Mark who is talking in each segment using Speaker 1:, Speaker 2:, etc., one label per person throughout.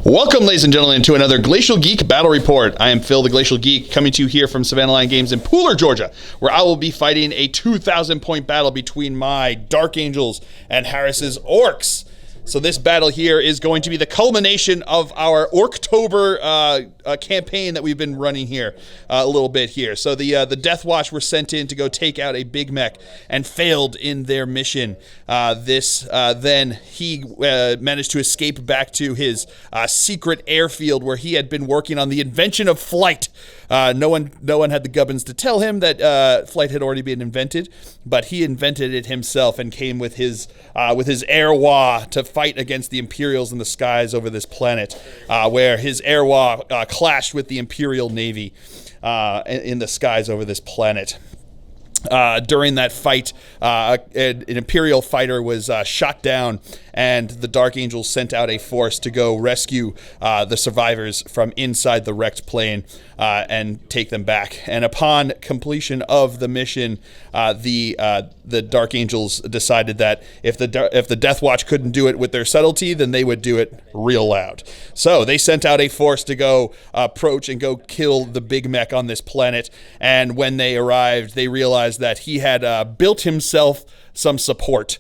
Speaker 1: Welcome, ladies and gentlemen, to another Glacial Geek Battle Report. I am Phil, the Glacial Geek, coming to you here from Savannah Line Games in Pooler, Georgia, where I will be fighting a 2,000-point battle between my Dark Angels and Harris's Orks. So this battle here is going to be the culmination of our Orktober campaign that we've been running here a little bit here. So the Deathwatch were sent in to go take out a big mech and failed in their mission. Then he managed to escape back to his secret airfield where he had been working on the invention of flight. No one had the gubbins to tell him that flight had already been invented, but he invented it himself and came with his airwa to fight against the Imperials in the skies over this planet, where his airwa clashed with the Impeial Navy in the skies over this planet. During that fight, an Imperial fighter was shot down, and the Dark Angels sent out a force to go rescue the survivors from inside the wrecked plane and take them back. And upon completion of the mission, the Dark Angels decided that if the Deathwatch couldn't do it with their subtlety, then they would do it real loud. So they sent out a force to go approach and go kill the big mech on this planet. And when they arrived, they realized that he had built himself some support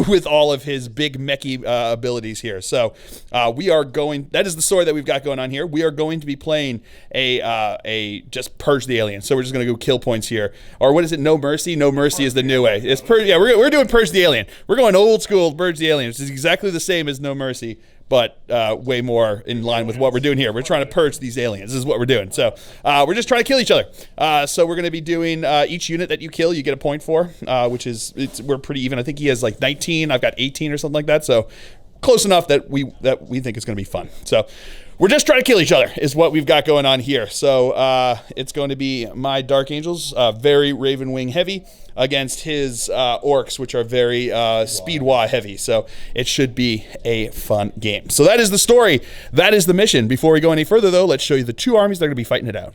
Speaker 1: with all of his big mechy abilities here. So that is the story that we've got going on here. We are going to be playing a just purge the aliens. So we're just going to go kill points here. Or what is it? No mercy? No mercy is the new way. It's purge. Yeah, we're doing purge the alien. We're going old school purge the alien. It's exactly the same as no mercy, but way more in line with what we're doing here. We're trying to purge these aliens. This is what we're doing. So we're just trying to kill each other. So we're going to be doing each unit that you kill, you get a point for, which is we're pretty even. I think he has like 19. I've got 18 or something like that. So close enough that we think it's going to be fun. So we're just trying to kill each other is what we've got going on here. So it's going to be my Dark Angels, very Raven Wing heavy, against his Orks, which are very Speedwa heavy. So it should be a fun game. So that is the story. That is the mission. Before we go any further, though, let's show you the two armies that are going to be fighting it out.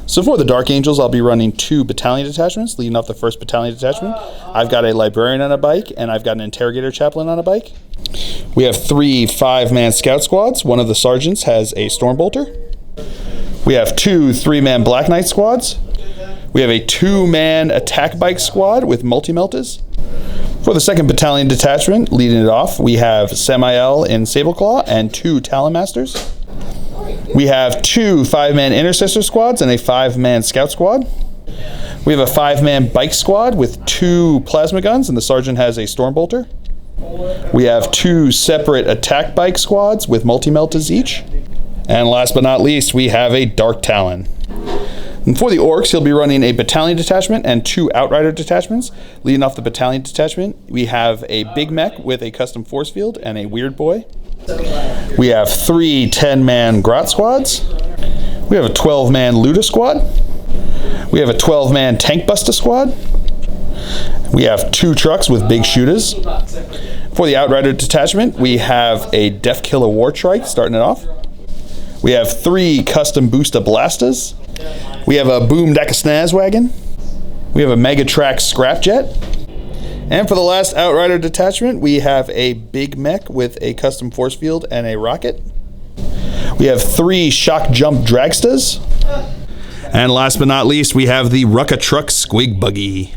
Speaker 1: So for the Dark Angels, I'll be running 2 battalion detachments, leading off the 1st battalion detachment. I've got a librarian on a bike, and I've got an interrogator chaplain on a bike. We have 3 5-man scout squads. One of the sergeants has a stormbolter. We have 2 3-man black knight squads. We have a 2-man attack bike squad with multi-meltas. For the 2nd battalion detachment, leading it off, we have Samael in Sableclaw and 2 Talon Masters. We have 2 5-man intercessor squads and a 5-man scout squad. We have a 5-man bike squad with 2 plasma guns, and the sergeant has a stormbolter. We have 2 separate attack bike squads with multi-meltas each. And last but not least, we have a Dark Talon. And for the Orks, he'll be running a battalion detachment and 2 outrider detachments. Leading off the battalion detachment, we have a big mech with a custom force field and a weird boy. We have 3 10-man grot squads. We have a 12-man Luda squad. We have a 12-man tank buster squad. We have 2 trucks with big shooters. For the outrider detachment, we have a Death Killer War Trike starting it off. We have 3 custom booster blasters. We have a Boom Deck Snaz wagon. We have a Megatrack Scrapjet. And for the last outrider detachment, we have a big mech with a custom force field and a rocket. We have 3 shock jump dragsters. And last but not least, we have the Rucka Truck Squig Buggy.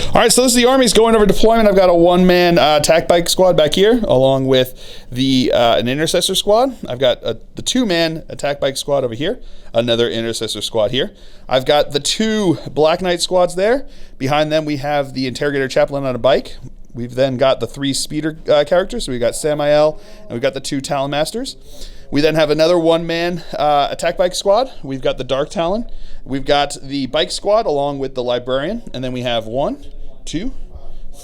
Speaker 1: All right, so this is the armies going over deployment. I've got a 1-man attack bike squad back here, along with an intercessor squad. I've got the 2-man attack bike squad over here, another intercessor squad here. I've got the 2 Black Knight squads there. Behind them, we have the interrogator chaplain on a bike. We've then got the 3 speeder characters. So we've got Samael, and we've got the 2 Talon Masters. We then have another 1-man attack bike squad. We've got the Dark Talon. We've got the bike squad along with the librarian. And then we have 1, 2,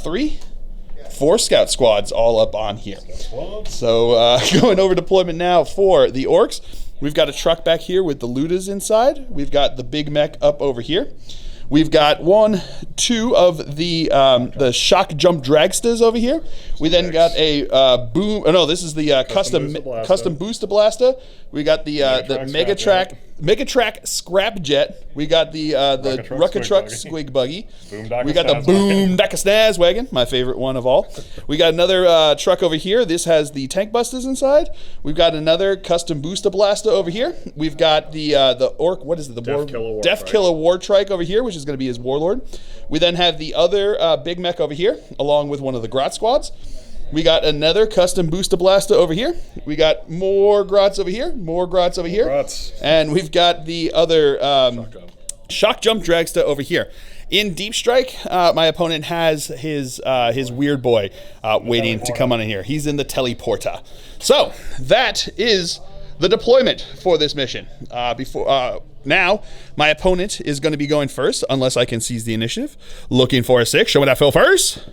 Speaker 1: 3, 4 scout squads all up on here. So going over deployment now for the Orks. We've got a truck back here with the Ludas inside. We've got the big mech up over here. We've got 1, 2 of the shock jump dragsters over here. We then got a boom. Oh no, this is the custom booster blaster. We got the Megatrack scrap jet. We got the Rucker Truck squig buggy. We got the Boom Daka Snaz wagon, my favorite one of all. We got another truck over here. This has the tank busters inside. We've got another custom booster blaster over here. We've got the Ork. What is it? The Death Killer War Trike over here, which is going to be his warlord. We then have the other big mech over here, along with one of the Grot squads. We got another custom booster blaster over here. We got more Grots over here, more Grots over here. And we've got the other shock jump dragster over here. In Deep Strike, my opponent has his weird boy waiting to come on in here. He's in the teleporter. So that is the deployment for this mission. Now, my opponent is going to be going first, unless I can seize the initiative. Looking for a 6. Showing that Phil first.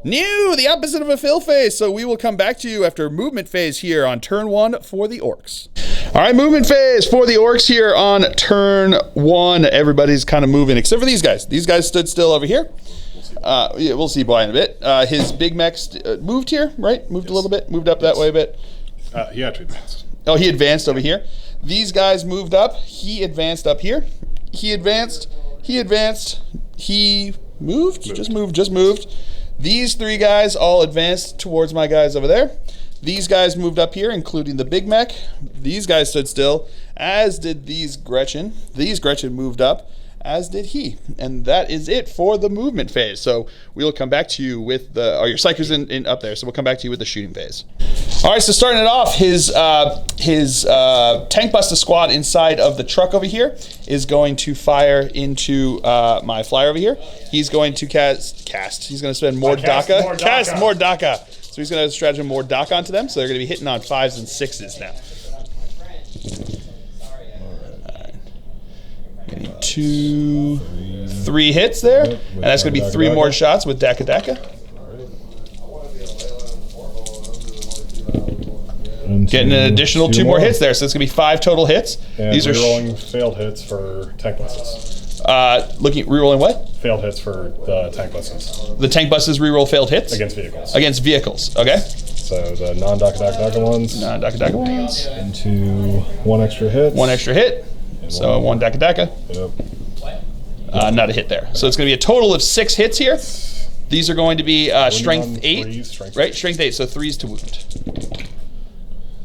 Speaker 1: New, the opposite of a fill phase. So we will come back to you after movement phase here on turn 1 for the Orks. All right, movement phase for the Orks here on turn 1. Everybody's kind of moving, except for these guys. These guys stood still over here. Yeah, we'll see why in a bit. His big mech moved here, right? Moved a little bit, moved up that way a bit.
Speaker 2: He actually advanced.
Speaker 1: Oh, he advanced over here. These guys moved up. He advanced up here. He advanced. He advanced. He moved. Just moved. These 3 guys all advanced towards my guys over there. These guys moved up here, including the big mech. These guys stood still, as did these Gretchen. These Gretchen moved up, as did he. And that is it for the movement phase. So we'll come back to you with the, your Psychers in up there, so we'll come back to you with the shooting phase. All right, so starting it off, his tank buster squad inside of the truck over here is going to fire into my flyer over here. He's going to cast. He's going to spend more DACA. Cast more DACA. So he's going to stratagem more DACA onto them. So they're going to be hitting on 5s and 6s now. Getting 2, 3 hits there, and that's going to be 3 more shots with DACA. Getting an additional 2 more hits there, so it's going to be 5 total hits.
Speaker 2: And these are rolling failed hits for tank buses.
Speaker 1: Rerolling what?
Speaker 2: Failed hits for the tank buses.
Speaker 1: The tank buses reroll failed hits?
Speaker 2: Against vehicles.
Speaker 1: Against vehicles, okay.
Speaker 2: So the non-DACA ones.
Speaker 1: Non-DACA ones.
Speaker 2: Into 1 extra hit.
Speaker 1: 1 extra hit. So 1 DACA. Yep. Not a hit there. So it's going to be a total of 6 hits here. These are going to be strength 8, right? Strength 8, so 3s to wound.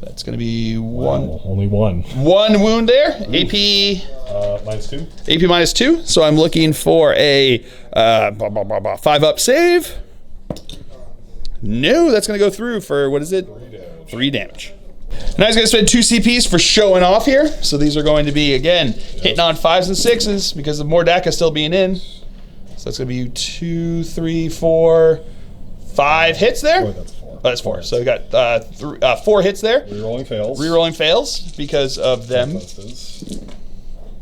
Speaker 1: That's going to be 1.
Speaker 2: Wow, only 1.
Speaker 1: 1 wound there. AP
Speaker 2: -2.
Speaker 1: AP -2. So I'm looking for a 5-up save. No, that's going to go through for, what is it? 3 damage. Now he's going to spend 2 CPs for showing off here. So these are going to be, again, hitting on 5s and 6s because of more DACA still being in. So that's going to be 2, 3, 4, 5 hits there.
Speaker 2: Oh, that's 4.
Speaker 1: Oh, that's 4. So we got 4 hits there.
Speaker 2: Rerolling fails.
Speaker 1: Rerolling fails because of them.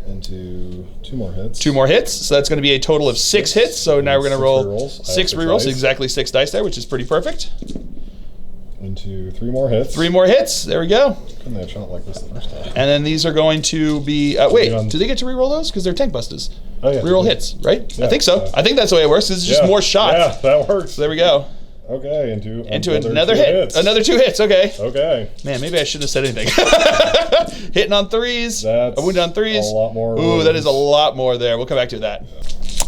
Speaker 2: Into 2 more hits.
Speaker 1: 2 more hits. So that's going to be a total of 6 hits. So now we're going to roll 6 rerolls. Exactly 6 dice there, which is pretty perfect.
Speaker 2: Into 3 more hits.
Speaker 1: 3 more hits. There we go.
Speaker 2: Couldn't they have shot like this the first time?
Speaker 1: And then these are going to be. Wait, do they get to reroll those? Because they're tank busters.
Speaker 2: Oh, yeah.
Speaker 1: Reroll hits, right?
Speaker 2: Yeah,
Speaker 1: I think so. I think that's the way it works. It's just more shots.
Speaker 2: Yeah, that works.
Speaker 1: So there we go.
Speaker 2: Okay, into
Speaker 1: another hit.
Speaker 2: Hits.
Speaker 1: Another 2 hits. Okay.
Speaker 2: Okay.
Speaker 1: Man, maybe I shouldn't have said anything. Hitting on 3s.
Speaker 2: That's
Speaker 1: a wound on 3s.
Speaker 2: A lot more.
Speaker 1: Ooh, wounds. That is a lot more there. We'll come back to that.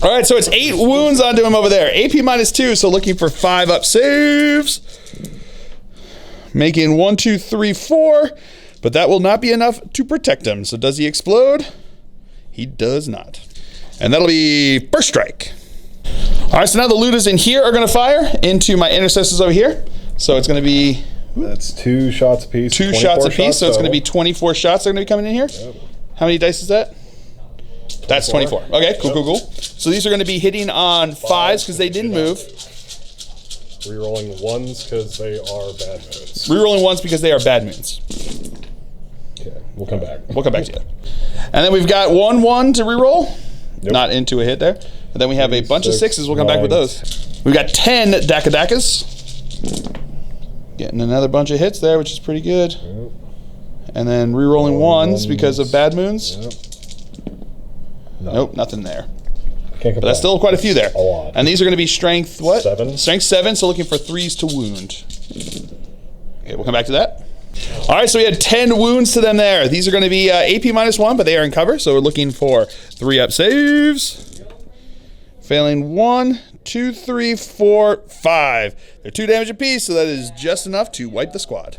Speaker 1: All right, so it's 8 wounds onto him over there. AP -2, so looking for 5-up saves. Making 1, 2, 3, 4. But that will not be enough to protect him. So does he explode? He does not. And that'll be first strike. All right, so now the looters in here are going to fire into my intercessors over here. So it's going to be...
Speaker 2: That's 2 shots apiece.
Speaker 1: 2 shots apiece, so it's going to be 24 shots that are going to be coming in here. Yep. How many dice is that? 24. That's 24. Okay, cool. So these are going to be hitting on 5s because they didn't move.
Speaker 2: Rerolling 1s because they are bad moons.
Speaker 1: Rerolling 1s because they are bad moons.
Speaker 2: Okay, we'll come back.
Speaker 1: We'll come back to you. And then we've got 1 to reroll. Yep. Not into a hit there. And then we have a bunch of 6s. We'll come back with those. We've got 10 DACA. Getting another bunch of hits there, which is pretty good. Yep. And then rerolling 1s because of bad moons.
Speaker 2: Yep.
Speaker 1: Nope, nothing there. But that's still quite a few there.
Speaker 2: A lot.
Speaker 1: And these are going to be strength, what?
Speaker 2: 7.
Speaker 1: Strength 7, so looking for 3s to wound. Okay, we'll come back to that. All right, so we had 10 wounds to them there. These are going to be AP -1, but they are in cover, so we're looking for 3-up saves. Failing 1, 2, 3, 4, 5. They're 2 damage apiece, so that is just enough to wipe the squad.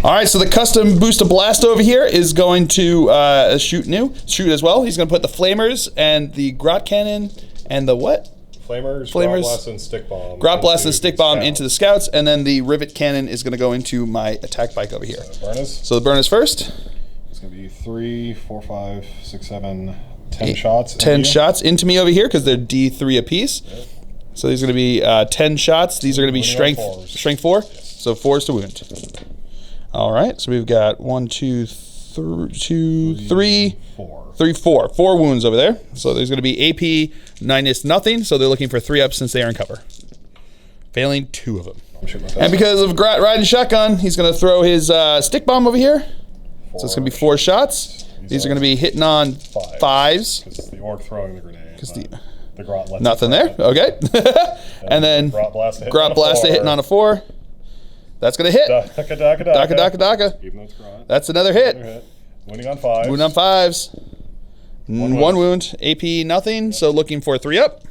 Speaker 1: All right, so the custom booster blast over here is going to shoot as well. He's going to put the flamers and the grot cannon and the what?
Speaker 2: Flamers, grot blast, and stick bomb.
Speaker 1: Grot blast and stick bomb into the scouts, and then the rivet cannon is going to go into my attack bike over here. So the burners first.
Speaker 2: It's going to be 3, 4, 5, 6, 7, 10 shots.
Speaker 1: 10 shots into me over here because they're D3 apiece.
Speaker 2: Yep.
Speaker 1: So these are going to be 10 shots. These are going to be strength 4, so 4s to wound. All right, so we've got 1, 2, 3, 4 wounds over there. So there's going to be AP -0, so they're looking for 3 up since they are in cover. Failing 2 of them. And because of Grat riding shotgun, he's going to throw his stick bomb over here. So it's going to be 4 shots. These are going to be hitting on 5s.
Speaker 2: Because the orc throwing the grenade. Because the grot lets
Speaker 1: nothing there. Okay. And then grot blast hitting on a 4. That's going to hit.
Speaker 2: Daka, daka, daka.
Speaker 1: Daka, daka.
Speaker 2: Even though it's grot.
Speaker 1: That's another hit.
Speaker 2: Winning on 5s.
Speaker 1: Wound on 5s. 1 wound. AP nothing, so looking for 3 up.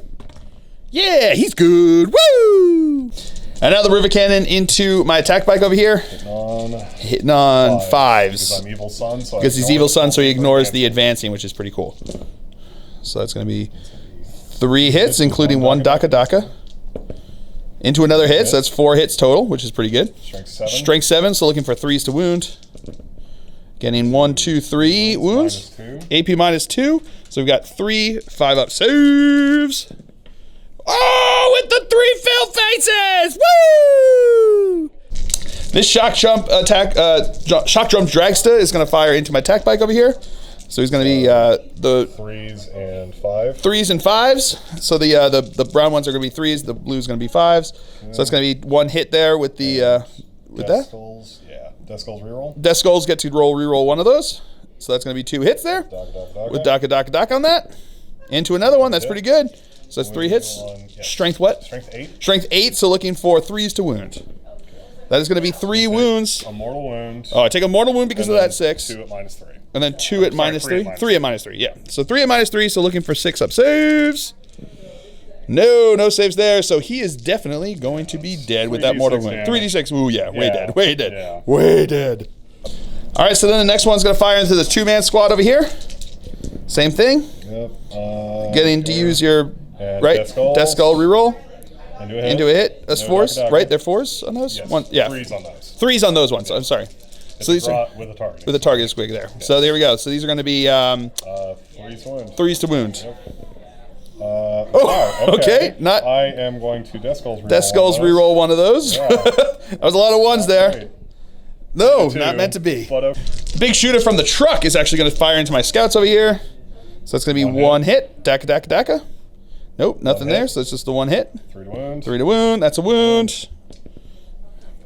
Speaker 1: Yeah, he's good. Woo! And now the rivet cannon into my attack bike over here. Hitting on 5s.
Speaker 2: Because I'm evil son, so
Speaker 1: because he's evil son, so he ignores the advancing, which is pretty cool. So that's going to be 3 hits, including 1 daka daka. Into another hit, so that's 4 hits total, which is pretty good. Strength 7, so looking for 3s to wound. Getting 1, 2, 3 wounds. AP -2, so we've got 3 5-up saves. Oh, with the 3 failed faces! Woo! This shock jump attack, shock jump dragster is going to fire into my attack bike over here. So he's going to be the
Speaker 2: 3s and 5s.
Speaker 1: 3s and 5s. So the brown ones are going to be 3s. The blue is going to be 5s. So it's going to be 1 hit there with the with
Speaker 2: Death
Speaker 1: that.
Speaker 2: Skulls, yeah. Death Skulls reroll.
Speaker 1: Death Skulls get to reroll 1 of those. So that's going to be 2 hits there. With daka daka daka on that. Into another one. That's pretty good. So that's 3 hits. Strength what?
Speaker 2: Strength 8.
Speaker 1: Strength 8. So looking for 3s to wound. That is going to be 3 wounds.
Speaker 2: A mortal wound.
Speaker 1: Oh, I take a mortal wound because of that 6.
Speaker 2: 2 at -3.
Speaker 1: And then 2 at -3. 3 at -3, yeah. So 3 at -3, so looking for 6-up saves. No saves there. So he is definitely going to be dead with that mortal wound. 3d6, ooh, yeah, way dead, way dead, way dead. All right, so then the next one's going to fire into the 2-man squad over here. Same thing.
Speaker 2: Yep.
Speaker 1: Getting to use your, Death Skull reroll. Into a hit. That's 4s, right? They're 4s on those?
Speaker 2: Yes.
Speaker 1: 1, yeah.
Speaker 2: 3s on those.
Speaker 1: 3s on those ones, I'm sorry. So these are
Speaker 2: with a target.
Speaker 1: With a target squig there. Yeah. So there we go. So these are going to be 3s to wound.
Speaker 2: Yep.
Speaker 1: Okay. Not.
Speaker 2: I am going to Death Skulls reroll.
Speaker 1: Death Skulls reroll 1 of those. Yeah. That was a lot of 1s there. Right. No, not meant to be. The big shooter from the truck is actually going to fire into my scouts over here. So it's going to be 1 hit. Daka daka daka. Nope, nothing there. So it's just the 1 hit.
Speaker 2: 3 to wound.
Speaker 1: 3 to wound. That's a wound.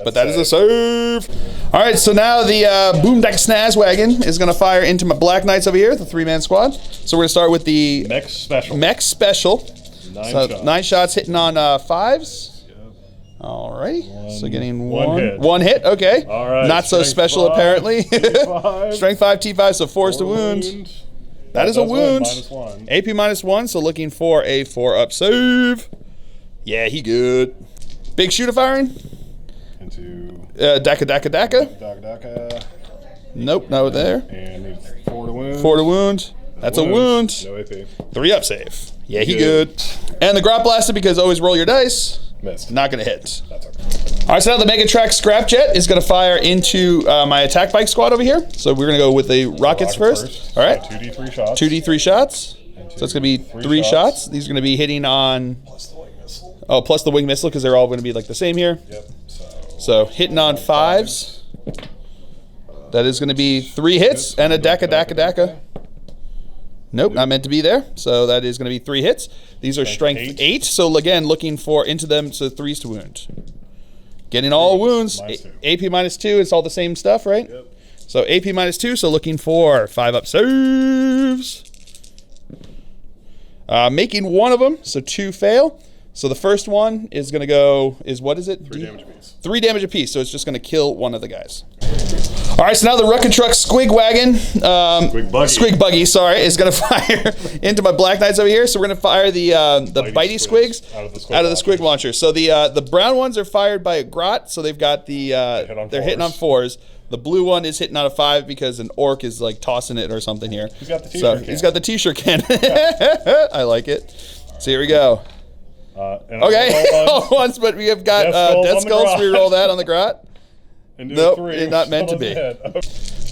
Speaker 1: But that is a save. All right, so now the Boomdeck Snaz Wagon is going to fire into my Black Knights over here, the 3-man squad. So we're going to start with the
Speaker 2: Mech Special.
Speaker 1: 9 shots hitting on 5s. Yep. All right. So getting 1 hit. Okay.
Speaker 2: All right.
Speaker 1: Not so special, apparently. Strength 5, T5, so 4s to wound. That is a wound.
Speaker 2: -1.
Speaker 1: AP -1, so looking for a 4-up save. Yeah, he good. Big shooter firing.
Speaker 2: Into
Speaker 1: daka daka daka.
Speaker 2: Daka daka.
Speaker 1: Nope, no there.
Speaker 2: And needs 4 to wound.
Speaker 1: 4 to wound. That's a wound.
Speaker 2: No AP.
Speaker 1: 3-up save. Yeah, he good. And the grot blasted because always roll your dice.
Speaker 2: Missed.
Speaker 1: Not gonna hit.
Speaker 2: That's okay.
Speaker 1: All right, so now the Mega Track Scrap Jet is gonna fire into my attack bike squad over here. So we're gonna go with the rockets first. All right.
Speaker 2: 2d3 shots.
Speaker 1: 2d3 shots. So it's gonna be 3 shots. These are gonna be hitting on.
Speaker 2: Plus the wing missile.
Speaker 1: Oh, plus the wing missile because they're all gonna be like the same here.
Speaker 2: Yep.
Speaker 1: So hitting on 5s. That is going to be 3 hits and a daka daka daka. Nope, not meant to be there. So that is going to be 3 hits. These are strength 8. So again, looking for into them, so 3s to wound. Getting all wounds. AP -2. It's all the same stuff, right?
Speaker 2: Yep.
Speaker 1: So AP -2. So looking for 5-up saves. making one of them, so 2 fail. So the first one is going to go, what is it?
Speaker 2: 3 damage apiece.
Speaker 1: 3 damage apiece, so it's just going to kill one of the guys. All right, so now the Rocket Truck Squig Wagon, Squig Buggy, sorry, is going to fire into my Black Knights over here. So we're going to fire the bitey squigs out of the Squig Launcher. So the brown ones are fired by a Grot, so they've got they're hitting on 4s. The blue one is hitting on a 5 because an Orc is like tossing it or something here.
Speaker 2: He's got the T-shirt cannon.
Speaker 1: He's got the T-shirt cannon. I like it. So here we go. Okay, all once, but we have got Death Skulls. We roll that on the Grot. Nope, it's not meant to be.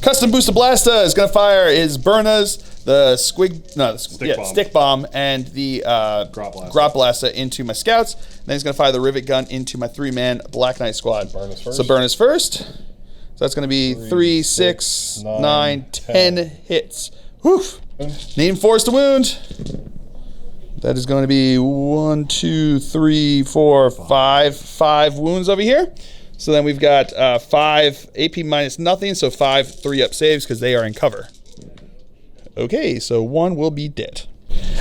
Speaker 1: Custom Booster Blasta is going to fire his Burnas, the Stick Bomb, and the Grot Blasta into my Scouts. Then he's going to fire the Rivet Gun into my 3-man Black Knight squad. So Burnas first. So that's going to be 3, 6, 9, 10 hits. Whew. Need 4s to wound. That is going to be 1, 2, 3, 4, 5 wounds over here. So then we've got 5 AP minus nothing, so 5 3-up saves because they are in cover. Okay, so 1 will be dead.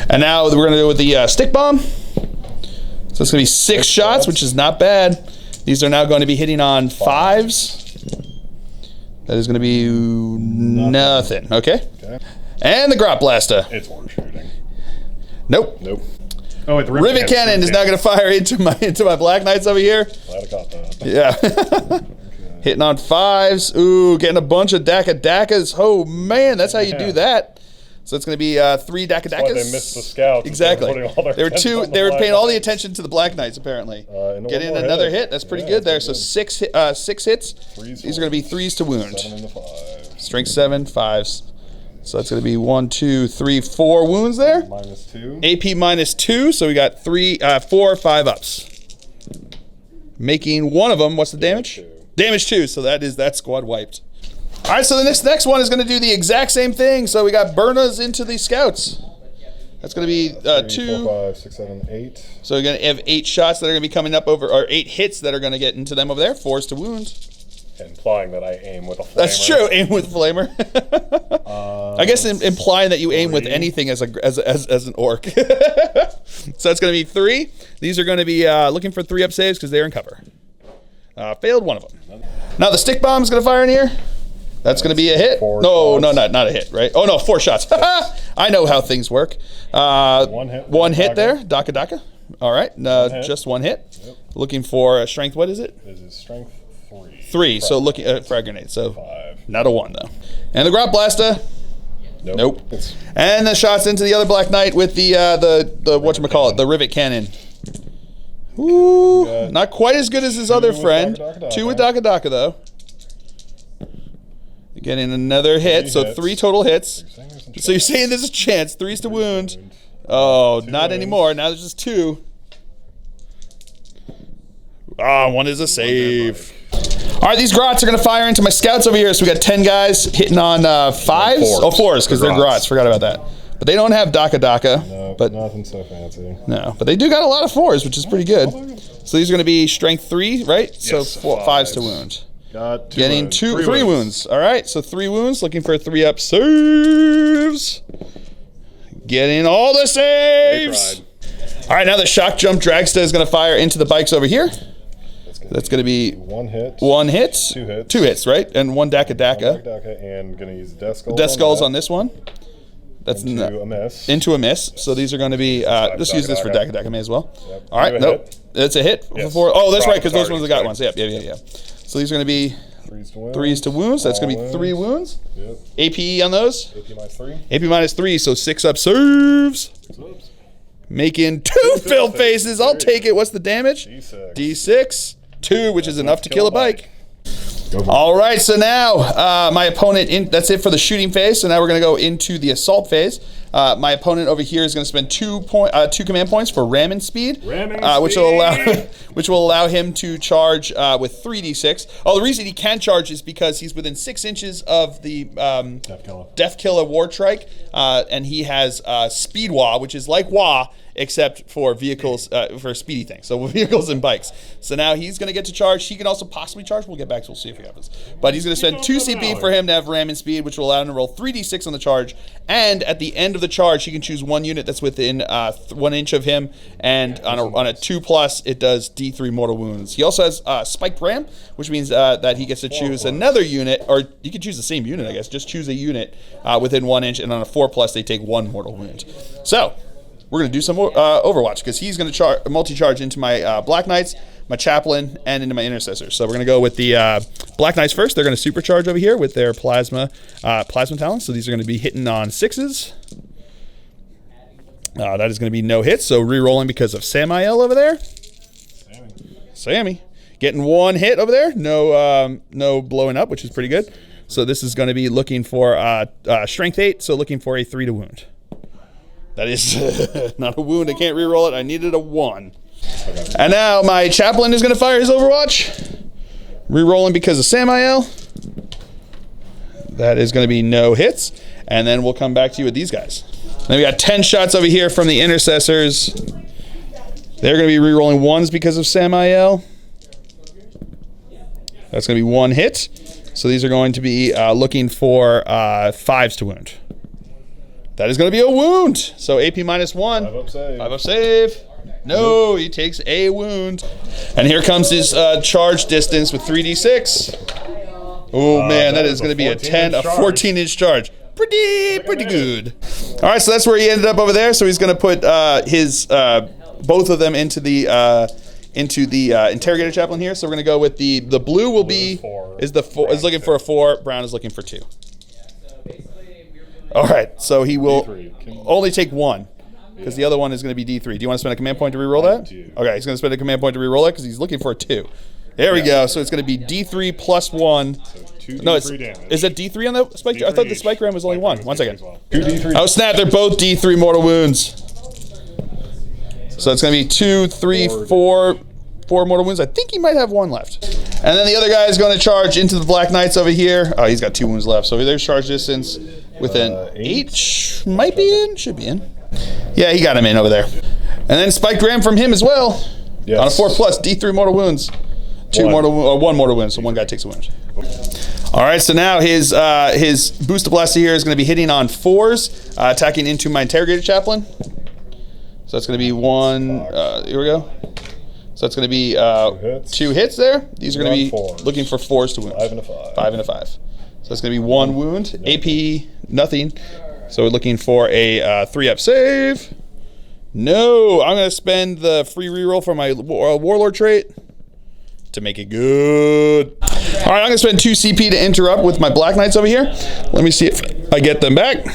Speaker 1: And now we're going to go with the Stick Bomb. So it's going to be 6 shots, which is not bad. These are now going to be hitting on 5s. That is going to be nothing. Okay. And the Grot Blasta.
Speaker 2: It's one shooting.
Speaker 1: Nope.
Speaker 2: Oh, wait, the
Speaker 1: Rivet Cannon is now going to fire into my Black Knights over here.
Speaker 2: Glad I caught that.
Speaker 1: Yeah. Okay. Hitting on 5s. Ooh, getting a bunch of Dakas. Oh, man, that's how you do that. So it's going to be 3 Dakas.
Speaker 2: That's why they missed the Scouts.
Speaker 1: Exactly. They were paying all the attention to the Black Knights, apparently. Getting another hit. That's pretty good there. So 6 hits. These are going to be 3s to wound.
Speaker 2: 7 and 5.
Speaker 1: Strength 7, 5s. So that's going to be 1, 2, 3, 4 wounds there.
Speaker 2: Minus 2.
Speaker 1: AP minus 2. So we got 4 or 5 ups. Making one of them. What's the damage? Damage 2. So that squad wiped. All right. So the next one is going to do the exact same thing. So we got Burnas into the Scouts. That's going to be 2,
Speaker 2: 4, 5, 6, 7, 8.
Speaker 1: So we're going to have 8 shots that are going to be coming up or 8 hits that are going to get into them over there. 4s to wound.
Speaker 2: Implying that I aim with a flamer.
Speaker 1: That's true. Aim with a flamer. I guess implying that you aim with anything as an orc. So it's going to be 3. These are going to be looking for 3-up saves because they're in cover. Failed one of them. Now the Stick Bomb is going to fire in here. That's going to be a hit. No, not a hit, right? Oh no, 4 shots. I know how things work. One hit there. Daka. All right, just 1 hit.
Speaker 2: Yep.
Speaker 1: Looking for a strength. What is it?
Speaker 2: This is strength 3.
Speaker 1: 3. So looking at frag grenade. So
Speaker 2: 5.
Speaker 1: Not a 1 though. And the Grot Blasta. Nope. And the shots into the other Black Knight with the whatchamacallit, the Rivet Cannon. Ooh, not quite as good as his other friend. 2 with Daka though. Getting another hit, so 3 total hits. So you're saying there's a chance. 3s to wound. Oh, not anymore. Now there's just 2. Ah, 1 is a save. All right, these Grots are going to fire into my Scouts over here. So we got 10 guys hitting on 5s. Oh, 4s, because they're Grots. Forgot about that. But they don't have Daka.
Speaker 2: No,
Speaker 1: but
Speaker 2: nothing so fancy.
Speaker 1: No, but they do got a lot of 4s, which is pretty good. So these are going to be strength 3, right?
Speaker 2: Yes,
Speaker 1: so 5s to wound.
Speaker 2: Got 2
Speaker 1: Getting
Speaker 2: wounds.
Speaker 1: 3 wounds. All right, so 3 wounds. Looking for 3-up saves. Getting all the saves. All right, now the Shock Jump Dragsta is going to fire into the bikes over here. That's going to be
Speaker 2: 1 hit.
Speaker 1: 1 hit.
Speaker 2: 2 hits.
Speaker 1: 2 hits, right? And 1 Daka.
Speaker 2: And going to use Death Skulls.
Speaker 1: Death Skulls on this one. That's
Speaker 2: into a miss.
Speaker 1: Into a miss. So these are going to be. Just use this for Daka may as well.
Speaker 2: Yep.
Speaker 1: All right, nope. That's a hit.
Speaker 2: Yes.
Speaker 1: Oh, that's right, because those ones have got ones. Yeah. So these are going to be
Speaker 2: 3s to
Speaker 1: wounds. That's going to be 3 wounds.
Speaker 2: Yep.
Speaker 1: AP on those.
Speaker 2: AP minus 3.
Speaker 1: AP minus 3, so 6-up saves. Making 2 fill faces. I'll take it. What's the damage? D6. 2, which is enough to kill a bike. All right, so now my opponent, that's it for the shooting phase. So now we're going to go into the assault phase. My opponent over here is going to spend 2 command points for ramming speed, which will allow him to charge with 3d6. Oh, the reason he can charge is because he's within 6 inches of the Deathkiller War Trike, and he has Speed Wah, which is like Wah, except for vehicles, for speedy things. So vehicles and bikes. So now he's going to get to charge. He can also possibly charge. We'll get back to we'll see if he happens. But he's going to spend 2 CP for him to have ramming speed, which will allow him to roll 3d6 on the charge. And at the end of the charge, he can choose one unit that's within 1 inch of him, and on a 2+, it does D3 mortal wounds. He also has spiked ram, which means that he gets to choose another unit, or you can choose the same unit, I guess. Just choose a unit within 1 inch, and on a 4+, they take 1 mortal wound. So we're gonna do some more Overwatch, because he's gonna multi-charge into my Black Knights, my Chaplain, and into my Intercessors. So we're gonna go with the Black Knights first. They're gonna supercharge over here with their Plasma talents. So these are gonna be hitting on 6s. That is gonna be no hits, so re-rolling because of Samael over there. Sammy. Getting 1 hit over there. No blowing up, which is pretty good. So this is gonna be looking for Strength 8, so looking for a 3 to wound. That is not a wound, I can't re-roll it. I needed a 1. And now my Chaplain is going to fire his Overwatch. Re-rolling because of Samael. That is going to be no hits. And then we'll come back to you with these guys. Then we got 10 shots over here from the Intercessors. They're going to be re-rolling 1s because of Samael. That's going to be 1 hit. So these are going to be looking for 5s to wound. That is going to be a wound. So AP -1.
Speaker 2: 5 up save.
Speaker 1: 5 up save. No, he takes a wound. And here comes his charge distance with 3d6. Oh man, that is going to be a 14-inch charge. Pretty good. All right, so that's where he ended up over there. So he's going to put his both of them into the Interrogator Chaplain here. So we're going to go with the blue will be is looking for a 4. Brown is looking for 2. All right, so he will only take 1. Because the other one is going to be D3. Do you want to spend a command point to reroll that? Okay, he's going to spend a command point to reroll it because he's looking for a 2. There we go. So it's going to be D3 plus 1.
Speaker 2: So 2
Speaker 1: No,
Speaker 2: D3 damage.
Speaker 1: is it D3 on the spike? I thought the spike ram was only 1. 1 second.
Speaker 2: 2 D3.
Speaker 1: Oh snap! They're both D3 mortal wounds. So it's going to be 2, 3, 4 mortal wounds. I think he might have 1 left. And then the other guy is going to charge into the Black Knights over here. Oh, he's got 2 wounds left. So there's charge distance with an 8. Might be in. Should be in. Yeah, he got him in over there. And then spiked ram from him as well. Yes. On a 4+, D3 mortal wounds. 1 mortal wound, so 1 guy takes a wound. All right, so now his booster blaster here is going to be hitting on 4s, attacking into my Interrogator Chaplain. So that's going to be 1. Here we go. So that's going to be 2 hits there. These are going to be looking for 4s to wound.
Speaker 2: 5 and a 5.
Speaker 1: 5 and a 5. So that's going to be 1 wound. AP, nothing. So we're looking for a 3-up save. No, I'm going to spend the free reroll for my Warlord trait to make it good. All right, I'm going to spend 2 CP to interrupt with my Black Knights over here. Let me see if I get them back.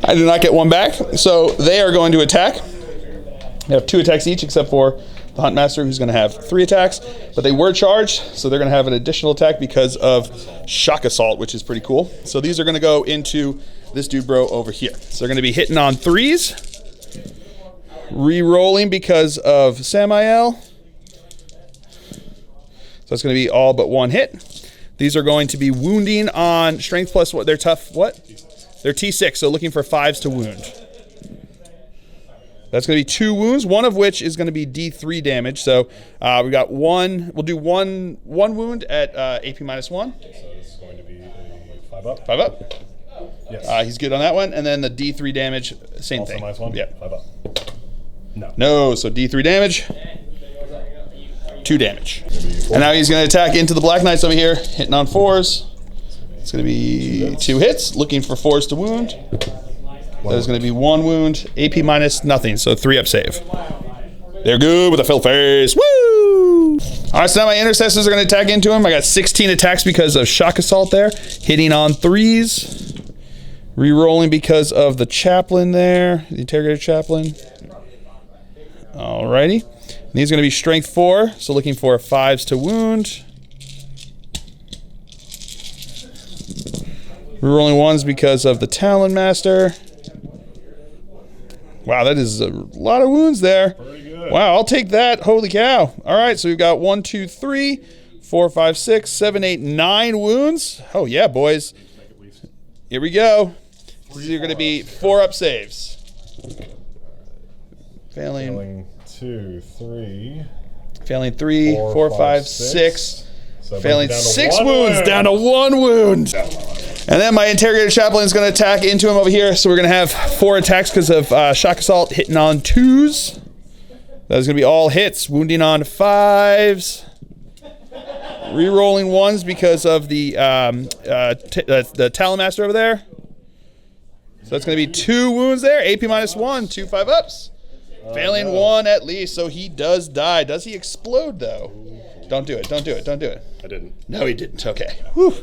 Speaker 1: I did not get 1 back. So they are going to attack. They have 2 attacks each except for the Huntmaster, who's going to have 3 attacks. But they were charged, so they're going to have an additional attack because of Shock Assault, which is pretty cool. So these are going to go into this dude bro over here. So they're going to be hitting on 3s. Re-rolling because of Samael. So it's going to be all but 1 hit. These are going to be wounding on strength plus what? They're tough, what? They're T6, so looking for 5s to wound. That's going to be 2 wounds, one of which is going to be D3 damage. So we got 1, we'll do one wound at AP -1.
Speaker 2: So this is going to be a 5 up.
Speaker 1: 5 up.
Speaker 2: Yes.
Speaker 1: He's good on that one. And then the D3 damage, same
Speaker 2: Also
Speaker 1: thing.
Speaker 2: -1?
Speaker 1: Yeah.
Speaker 2: 5 up.
Speaker 1: No, so D3 damage. 2 damage. And now he's going to attack into the Black Knights over here, hitting on 4s. It's going to be 2 hits, looking for 4s to wound. That is going to be 1 wound, AP -nothing, so 3-up save. They're good with a fill face. Woo! All right, so now my Intercessors are going to attack into him. I got 16 attacks because of Shock Assault there, hitting on 3s. Re-rolling because of the Chaplain there, the Interrogator Chaplain. Alrighty. And these are going to be strength 4, so looking for 5s to wound. Rerolling 1s because of the Talon Master. Wow, that is a lot of wounds there.
Speaker 2: Pretty good.
Speaker 1: Wow, I'll take that. Holy cow. All right, so we've got 1, 2, 3, 4, 5, 6, 7, 8, 9 wounds. Oh, yeah, boys. Here we go. These are going to be 4-up saves. Failing
Speaker 2: 2, 3.
Speaker 1: Failing 3, 4, 5, 6.
Speaker 2: So
Speaker 1: Failing
Speaker 2: down to
Speaker 1: 6
Speaker 2: 1
Speaker 1: wounds,
Speaker 2: wound.
Speaker 1: down to 1 wound. And then my interrogator chaplain is going to attack into him over here. So we're going to have 4 attacks because of shock assault hitting on 2s. That is going to be all hits, wounding on 5s. Rerolling 1s because of the Talonmaster over there. So that's going to be 2 wounds there. AP -1, 2 5-ups. Failing 1 at least, so he does die. Does he explode though? Don't do it. Don't do it. Don't do it.
Speaker 2: I didn't.
Speaker 1: No, he didn't. Okay. Whew.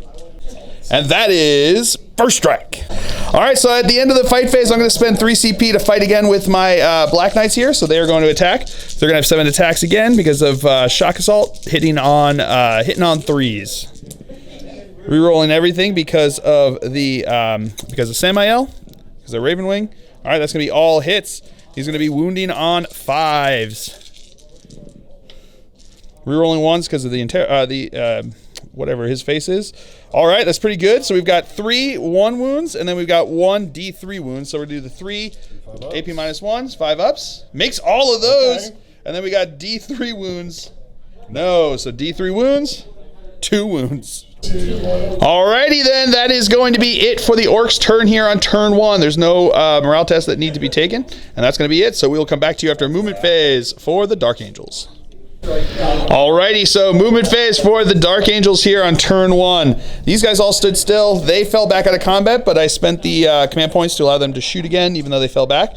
Speaker 1: And that is first strike. All right, so at the end of the fight phase, I'm going to spend 3 CP to fight again with my Black Knights here. So they are going to attack. So they're going to have 7 attacks again because of shock assault hitting on 3s. Rerolling everything because of Samael, because of Ravenwing. All right, that's going to be all hits. He's going to be wounding on 5s. Rerolling 1s because of the whatever his face is. All right, that's pretty good. So we've got 3 1 wounds, and then we've got 1 D3 wounds. So we're going to do the 3 AP -1s, 5-ups. Makes all of those. Okay. And then we got D3 wounds. No, so D3 wounds, 2 wounds. Alrighty then, that is going to be it for the Orcs' turn here on turn 1. There's no morale tests that need to be taken, and that's going to be it. So we will come back to you after a movement phase for the Dark Angels. Alrighty, so movement phase for the Dark Angels here on turn 1. These guys all stood still. They fell back out of combat, but I spent the command points to allow them to shoot again, even though they fell back.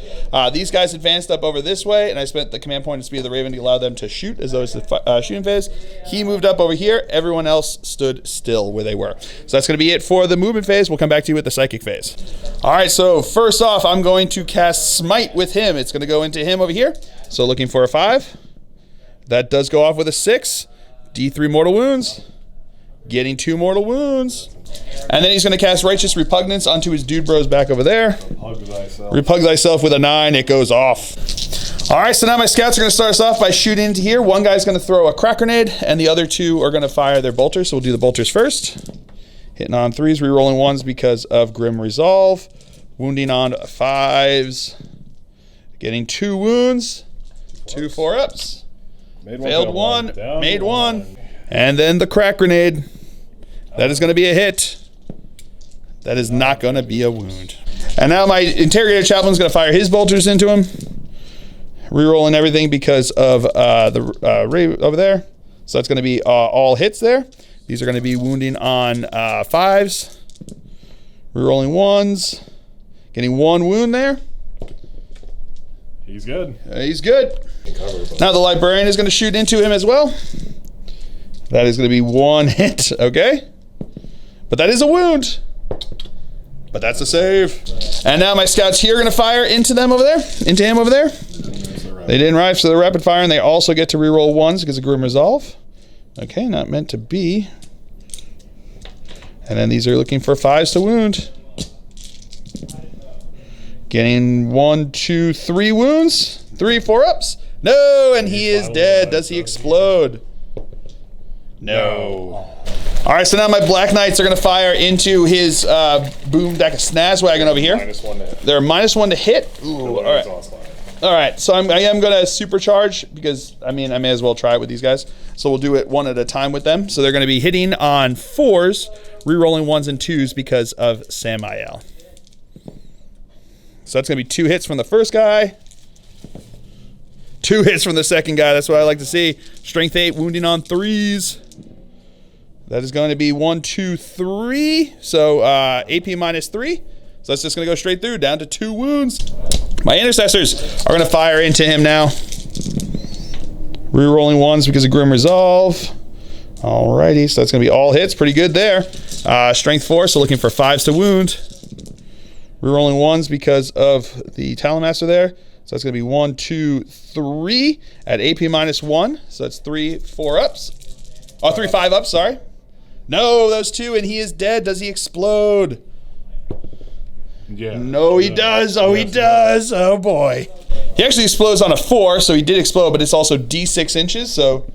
Speaker 1: These guys advanced up over this way, and I spent the command point at speed of the Raven to allow them to shoot as though it's the shooting phase. He moved up over here. Everyone else stood still where they were. So that's going to be it for the movement phase. We'll come back to you with the psychic phase. Alright, so first off, I'm going to cast Smite with him. It's going to go into him over here. So looking for a 5. That does go off with a 6. D3 mortal wounds. Getting 2 mortal wounds. And then he's going to cast Righteous Repugnance onto his dude bros back over there. Repug thyself with a 9. It goes off. Alright, so now my scouts are going to start us off by shooting into here. One guy's going to throw a crack grenade, and the other 2 are going to fire their bolters. So we'll do the bolters first. Hitting on 3s, rerolling 1s because of Grim Resolve. Wounding on 5s. Getting 2 wounds. 2 4-ups. Failed 1, made 1, and then the crack grenade. That is going to be a hit. That is not going to be a wound. And now my interrogator chaplain's going to fire his bolters into him. Rerolling everything because of the ray over there. So that's going to be all hits there. These are going to be wounding on 5s. Rerolling 1s. Getting 1 wound there.
Speaker 2: He's good.
Speaker 1: He's good. Now the librarian is going to shoot into him as well. That is going to be 1 hit, okay? But that is a wound. But that's a save. And now my scouts here are going to fire into them over there, into him over there. They didn't arrive, so they're rapid fire, and they also get to reroll 1s because of Grim Resolve. Okay, not meant to be. And then these are looking for 5s to wound. Getting 1, 2, 3 wounds. 3 4-ups. No, and he is dead. Does he explode? No. All right, so now my Black Knights are going to fire into his boom deck of Snazwagon over here.
Speaker 2: -1 to hit.
Speaker 1: They're -1 to hit. Ooh, all right. All right, so I am going to supercharge because, I mean, I may as well try it with these guys. So we'll do it 1 at a time with them. So they're going to be hitting on 4s, re-rolling 1s and 2s because of Samael. So that's going to be 2 hits from the first guy. 2 hits from the second guy. That's what I like to see. Strength 8, wounding on 3s. That is going to be 1, 2, 3. So AP -3. So that's just going to go straight through, down to 2 wounds. My intercessors are going to fire into him now. Rerolling 1s because of Grim Resolve. Alrighty, so that's going to be all hits. Pretty good there. Strength 4, so looking for 5s to wound. Rerolling 1s because of the Talonmaster there. So that's going to be 1, 2, 3 at AP -1. So that's 3 4-ups. Oh, 3 5-ups, sorry. No, those 2, and he is dead. Does he explode?
Speaker 2: Yeah.
Speaker 1: No, he does. Oh, he does. Oh, boy. He actually explodes on a 4, so he did explode, but it's also D6 inches, so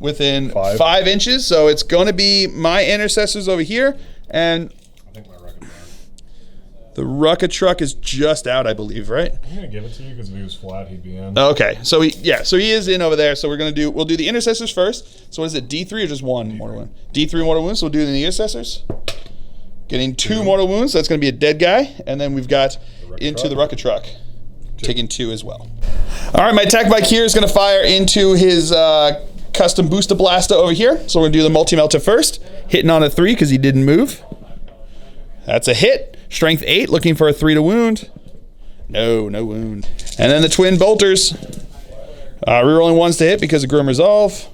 Speaker 1: within 5 inches. So it's going to be my intercessors over here, and the rocket truck is just out, I believe, right?
Speaker 2: I'm gonna give it to you because if he was flat, he'd be in.
Speaker 1: Okay, so he is in over there. So we'll do the intercessors first. So what is it, D3 or just 1 mortal wound? D3 mortal wounds. So we'll do the intercessors. Getting 2 mortal wounds. That's going to be a dead guy. And then we've got into the rocket truck. Taking 2 as well. All right, my attack bike here is going to fire into his custom booster blaster over here. So we're going to do the multi-melter first. Hitting on a 3 because he didn't move. That's a hit. Strength 8, looking for a 3 to wound. No wound. And then the twin bolters. Rerolling 1s to hit because of Grim Resolve.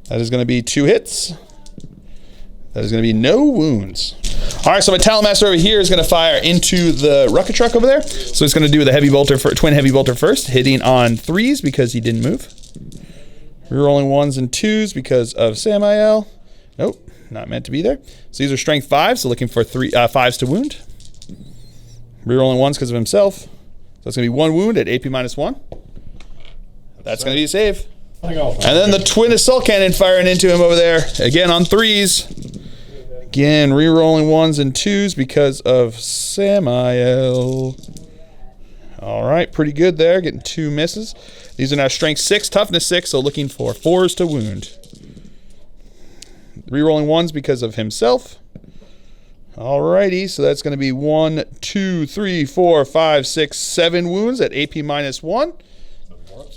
Speaker 1: That is going to be 2 hits. That is going to be no wounds. All right, so my Talonmaster over here is going to fire into the rocket truck over there. So it's going to do the heavy bolter, twin heavy bolter first, hitting on 3s because he didn't move. Rerolling 1s and 2s because of Samael. Nope, not meant to be there. So these are strength 5s, so looking for 5s to wound. Rerolling 1s because of himself. So that's going to be 1 wound at AP -1. That's going to be a save. And then the twin assault cannon firing into him over there. Again on 3s. Again, re-rolling 1s and 2s because of Samael. All right, pretty good there. Getting 2 misses. These are now strength 6, toughness 6, so looking for 4s to wound. Re-rolling 1s because of himself. All righty, so that's going to be 1, 2, 3, 4, 5, 6, 7 wounds at AP -1.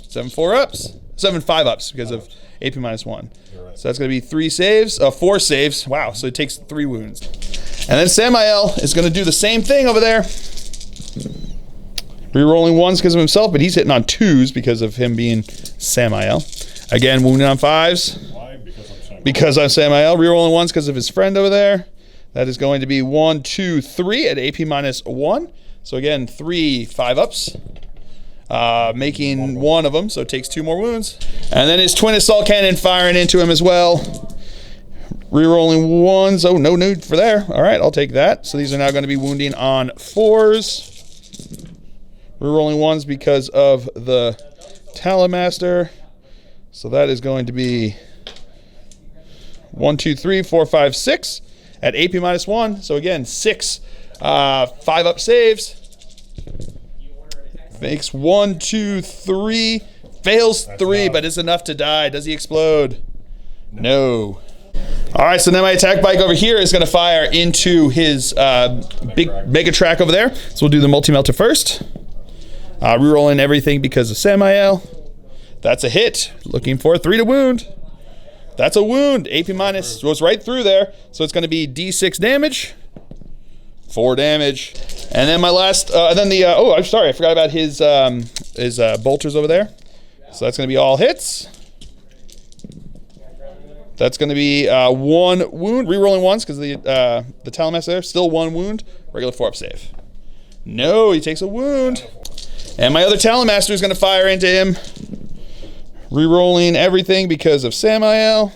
Speaker 1: 7 4-ups. 7 5-ups because of AP -1. So that's going to be 4 saves. Wow, so it takes 3 wounds. And then Samael is going to do the same thing over there. Rerolling 1s because of himself, but he's hitting on 2s because of him being Samael. Again, wounded on 5s.
Speaker 2: Why?
Speaker 1: Because I'm Samael. Rerolling 1s because of his friend over there. That is going to be 1, 2, 3 at AP -1. So again, 3 5-ups. Making 1 of them, so it takes 2 more wounds. And then his twin assault cannon firing into him as well. Rerolling 1s. Oh, no need for there. All right, I'll take that. So these are now going to be wounding on 4s. Rerolling 1s because of the Talonmaster. So that is going to be 1, 2, 3, 4, 5, 6 at AP -1. So again, 6 5-up saves. Makes 1, 2, 3. Fails 3, but it's enough to die. Does he explode? No. All right, so then my attack bike over here is going to fire into his big mega track over there. So we'll do the multi-melter first. Rerolling everything because of Samael. That's a hit. Looking for 3 to wound. That's a wound. AP- goes right through there. So it's going to be D6 damage. 4 damage. And then my last, oh, I'm sorry, I forgot about his bolters over there. So that's going to be all hits. That's going to be 1 wound, re-rolling 1s because the Talonmaster there, still 1 wound, regular 4-up save. No, he takes a wound. And my other Talonmaster is going to fire into him. Re-rolling everything because of Samael.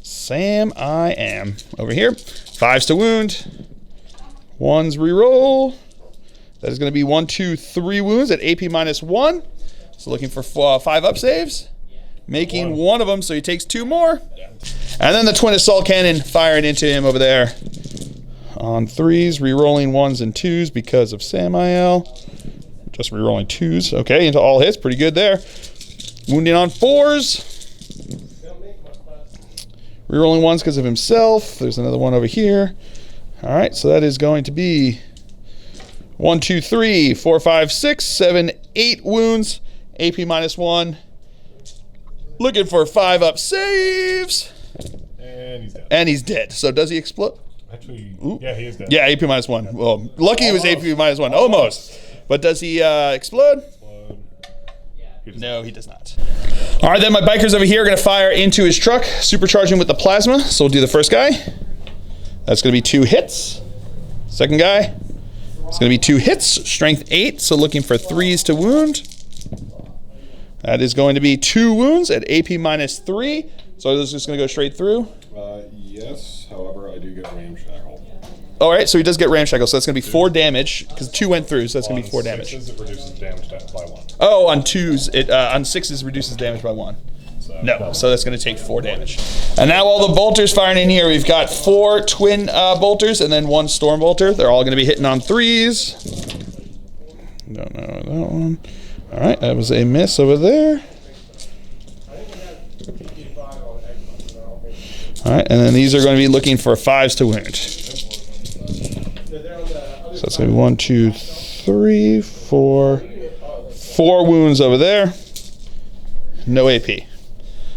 Speaker 1: Sam I am over here. 5s to wound. 1s re-roll. That is going to be 1, 2, 3 wounds at AP -1. So looking for 5-up saves. Making 1 of them, so he takes 2 more. And then the twin assault cannon firing into him over there. On 3s, re-rolling 1s and 2s because of Samael. Just re-rolling 2s. Okay, into all hits. Pretty good there. Wounding on 4s. Re-rolling 1s because of himself. There's another one over here. All right, so that is going to be 1, 2, 3, 4, 5, 6, 7, 8 wounds. AP -1. Looking for 5-up saves.
Speaker 2: And he's dead.
Speaker 1: And he's dead. So does he explode?
Speaker 2: Actually,
Speaker 1: Ooh.
Speaker 2: yeah, he is dead.
Speaker 1: Yeah, AP -1. Well, lucky it was AP -1. Almost. But does he explode? No, he does not. All right, then my bikers over here are going to fire into his truck, supercharging with the plasma. So we'll do the first guy. That's going to be 2 hits. Second guy. It's going to be 2 hits, strength 8, so looking for 3s to wound. That is going to be 2 wounds at AP -3. So this is just going to go straight through.
Speaker 2: Yes, however, I do get ramshackle.
Speaker 1: All right, so he does get ramshackle, so that's going to be 4 damage, because 2 went through, so that's going to be 4 damage.
Speaker 2: On 6s, it reduces damage by 1.
Speaker 1: Oh, on 2s, on 6s, reduces damage by 1. No, so that's going to take 4 damage. And now all the bolters firing in here. We've got 4 twin bolters and then 1 storm bolter. They're all going to be hitting on 3s. Don't know that one. All right, that was a miss over there. All right, and then these are going to be looking for 5s to wound. that's going to be 1, 2, 3, 4. 4 wounds over there. No AP.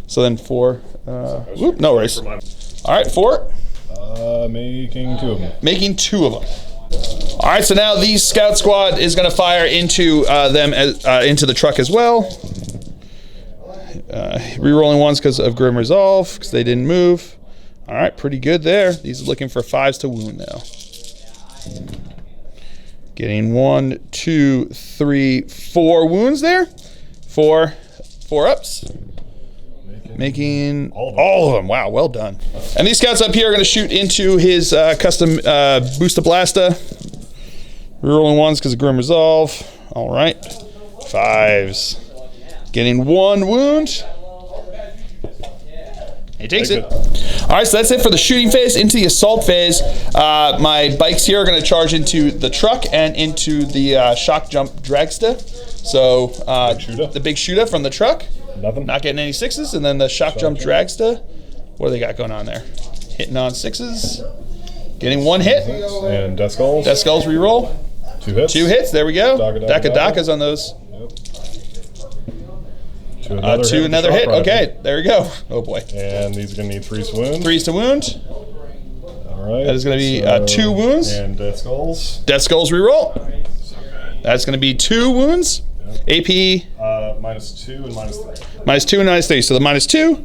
Speaker 1: So then 4. Whoop, no worries. All right, 4.
Speaker 2: Making 2 of them.
Speaker 1: Making 2 of them. All right, so now the scout squad is going to fire into them into the truck as well. Rerolling 1s because of Grim Resolve, because they didn't move. All right, pretty good there. These are looking for 5s to wound now. Getting 1, 2, 3, 4 wounds there. 4 ups. Making all of them. Wow, well done. And these scouts up here are going to shoot into his custom Boosta Blasta. Rerolling 1s because of Grim Resolve. All right. 5s. Getting 1 wound. He takes it. All right, so that's it for the shooting phase. Into the assault phase, my bikes here are going to charge into the truck and into the shock jump dragster. So the big shooter from the truck.
Speaker 2: Nothing.
Speaker 1: Not getting any 6s, and then the shock jump dragster. What do they got going on there? Hitting on 6s. Getting 1 hit.
Speaker 2: And Death Skulls.
Speaker 1: Death Skulls reroll.
Speaker 2: 2 hits.
Speaker 1: 2 hits. There we go.
Speaker 2: Daka.
Speaker 1: Dakas on those.
Speaker 2: Yep.
Speaker 1: To another hit. Okay, there we go. Oh boy.
Speaker 2: And these are going to need 3s to wound.
Speaker 1: 3s to wound.
Speaker 2: All right.
Speaker 1: That is going to be 2 wounds.
Speaker 2: And Death Skulls.
Speaker 1: Death Skulls reroll. That's going to be 2 wounds. AP.
Speaker 2: -2 and -3.
Speaker 1: -2 and -3. So the -2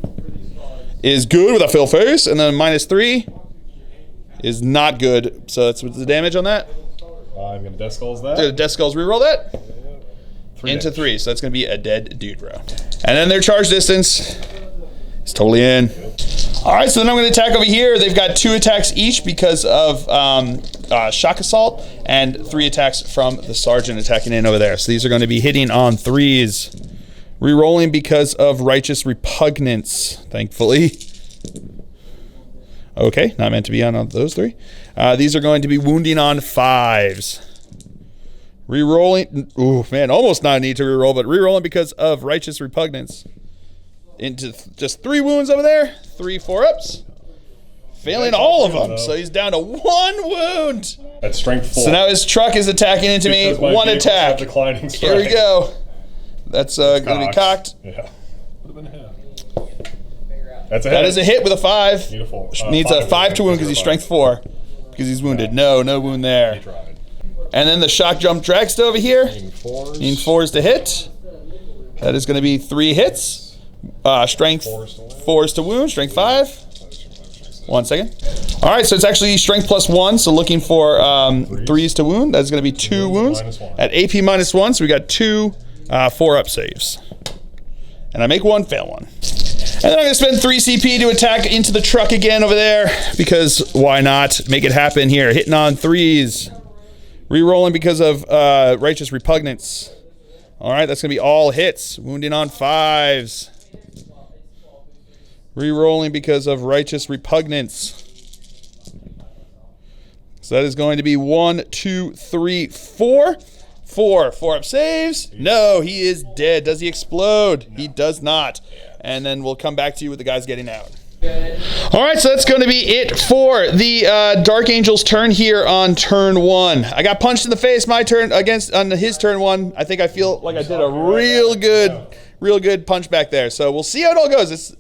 Speaker 1: is good with a fill face, and then -3 is not good. So that's what's the damage on that.
Speaker 2: I'm going to Death Skulls that.
Speaker 1: Death Skulls reroll that.
Speaker 2: 3
Speaker 1: into
Speaker 2: hits.
Speaker 1: 3, so that's going to be a dead dude, bro. And then their charge distance is totally in. All right, so then I'm going to attack over here. They've got 2 attacks each because of shock assault, and 3 attacks from the sergeant attacking in over there. So these are going to be hitting on 3s. Rerolling because of righteous repugnance, thankfully. Okay, not meant to be on those 3. These are going to be wounding on 5s. Rerolling, ooh man, almost not a need to reroll, but rerolling because of righteous repugnance. Into just 3 wounds over there, 3 4-ups. Failing all of them, so he's down to 1 would.
Speaker 2: That's strength 4.
Speaker 1: So now his truck is attacking into me, 1 attack. Here we go. That's going to be cocked.
Speaker 2: Yeah. Would have been a hit. That's a hit.
Speaker 1: That is a hit with a 5.
Speaker 2: Beautiful.
Speaker 1: Needs a 5 to wound because he's strength 4. Because he's wounded. No wound there.
Speaker 2: He tried.
Speaker 1: And then the shock jump dragster over here.
Speaker 2: Needing 4s.
Speaker 1: Needing 4s to hit. That is going to be 3 hits. Strength 4s to wound. Strength 5. 1 second. All right, so it's actually strength +1. So looking for 3s to wound. That's going to be 2 wounds. At AP -1, so we got 2 4-up saves. And I make 1, fail 1. And then I'm going to spend 3 CP to attack into the truck again over there. Because why not? Make it happen here. Hitting on 3s. Rerolling because of righteous repugnance. All right, that's going to be all hits. Wounding on 5s. Rerolling because of righteous repugnance. So that is going to be 1, 2, 3, 4. 4-up saves. No, he is dead. Does he explode? He does not. And then we'll come back to you with the guys getting out. All right, so that's going to be it for the Dark Angel's turn here on turn 1. I got punched in the face my turn on his turn 1. I think I feel like I did a real good punch back there. So we'll see how it all goes.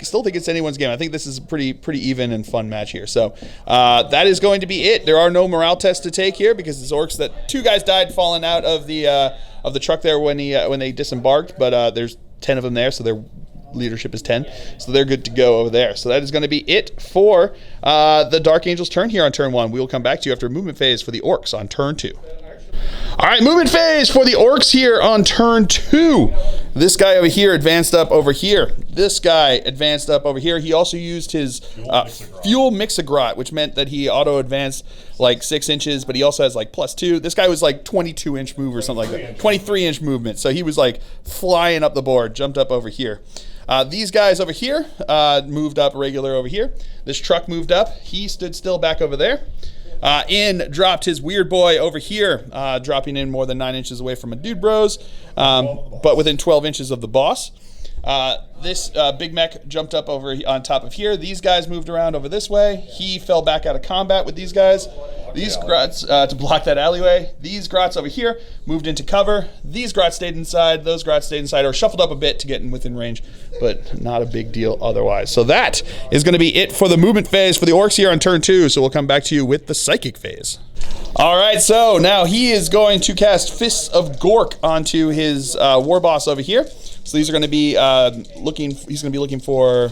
Speaker 1: Still think it's anyone's game. I think this is a pretty even and fun match here. So that is going to be it. There are no morale tests to take here because it's Orks that 2 guys died falling out of the truck there when they disembarked. But there's 10 of them there, so their leadership is 10, so they're good to go over there. So that is going to be it for the Dark Angel's turn here on turn 1. We will come back to you after movement phase for the Orks on turn 2. All right, movement phase for the Orks here on turn 2. This guy over here advanced up over here. This guy advanced up over here. He also used his fuel mixagrot, which meant that he auto-advanced like 6 inches, but he also has like +2. This guy was like 22-inch move or something like that. 23-inch movement. So he was like flying up the board, jumped up over here. These guys over here moved up regular over here. This truck moved up. He stood still back over there. In dropped his weird boy over here, dropping in more than 9 inches away from a dude bros, but within 12 inches of the boss. This big mech jumped up over on top of here. These guys moved around over this way. He fell back out of combat with these guys. These grots to block that alleyway. These grots over here moved into cover. These grots stayed inside. Those grots stayed inside or shuffled up a bit to get in within range, but not a big deal otherwise. So that is going to be it for the movement phase for the Orks here on turn 2. So we'll come back to you with the psychic phase. All right, so now he is going to cast Fists of Gork onto his war boss over here. So these are going to be he's going to be looking for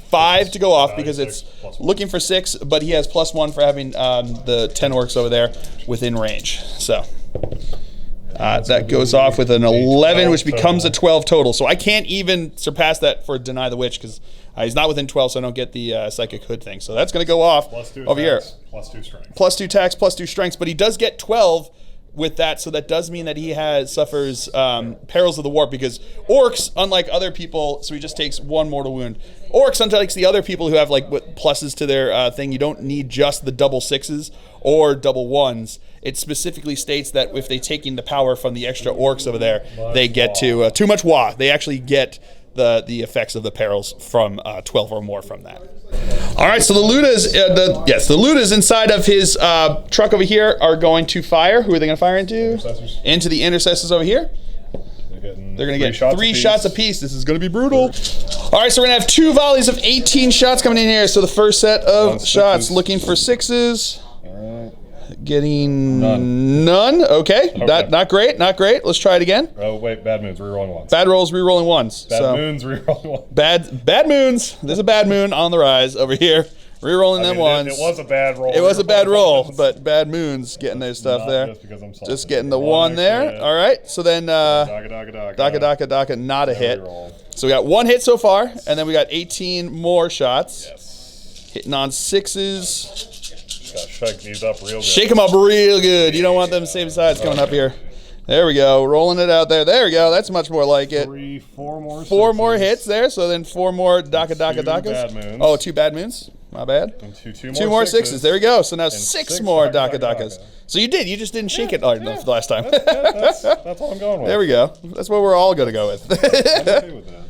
Speaker 1: 5 to go off because it's looking for 6, but he has +1 for having the 10 orcs over there within range. So that goes off with an 11, which becomes a 12 total. So I can't even surpass that for Deny the Witch because he's not within 12, so I don't get the Psychic Hood thing. So that's going to go off over here.
Speaker 2: +2 strength.
Speaker 1: +2 attacks, +2 strengths, but he does get 12 with that, so that does mean that he suffers Perils of the Warp, because Orks, unlike other people, so he just takes 1 mortal wound. Orks, unlike the other people who have like pluses to their thing, you don't need just the double 6s or double 1s. It specifically states that if they're taking the power from the extra Orks over there, they get to too much Wah. They actually get the effects of the perils from 12 or more from that. All right, so the Ludas inside of his truck over here are going to fire. Who are they going to fire into?
Speaker 2: Intercessors.
Speaker 1: Into the intercessors over here. They're going to get 3 shots apiece. This is going to be brutal. All right, so we're going to have 2 volleys of 18 shots coming in here. So the first set of shots looking for 6s. Getting none. Okay. Not great. Let's try it again.
Speaker 2: Oh wait, bad moons rerolling ones.
Speaker 1: Bad rolls rerolling ones.
Speaker 2: Bad moons rerolling ones.
Speaker 1: Bad moons. There's a bad moon on the rise over here. Rerolling them ones.
Speaker 2: It was a bad roll.
Speaker 1: It was a bad roll, but bad moons getting their stuff there.
Speaker 2: Just because I'm salty.
Speaker 1: Just getting the 1 there. All right. So then
Speaker 2: Daka,
Speaker 1: not a hit.
Speaker 2: Reroll.
Speaker 1: So we got 1 hit so far, and then we got 18 more shots.
Speaker 2: Yes.
Speaker 1: Hitting on 6s.
Speaker 2: Gotta shake these up real good.
Speaker 1: Shake them up real good. You don't want them same sides coming up here. There we go. Rolling it out there. There we go. That's much more like it.
Speaker 2: 4 more.
Speaker 1: 4 more hits there. So then 4 more Dakas.
Speaker 2: Bad moons.
Speaker 1: Oh, 2 bad moons. My bad.
Speaker 2: And 2
Speaker 1: more 6s. There we go. So now 6
Speaker 2: 6
Speaker 1: more
Speaker 2: Dakas.
Speaker 1: Dakas. So you did. You just didn't shake it the last time.
Speaker 2: That's all I'm going with.
Speaker 1: There we go. That's what we're all going to go with.
Speaker 2: I'm okay with that.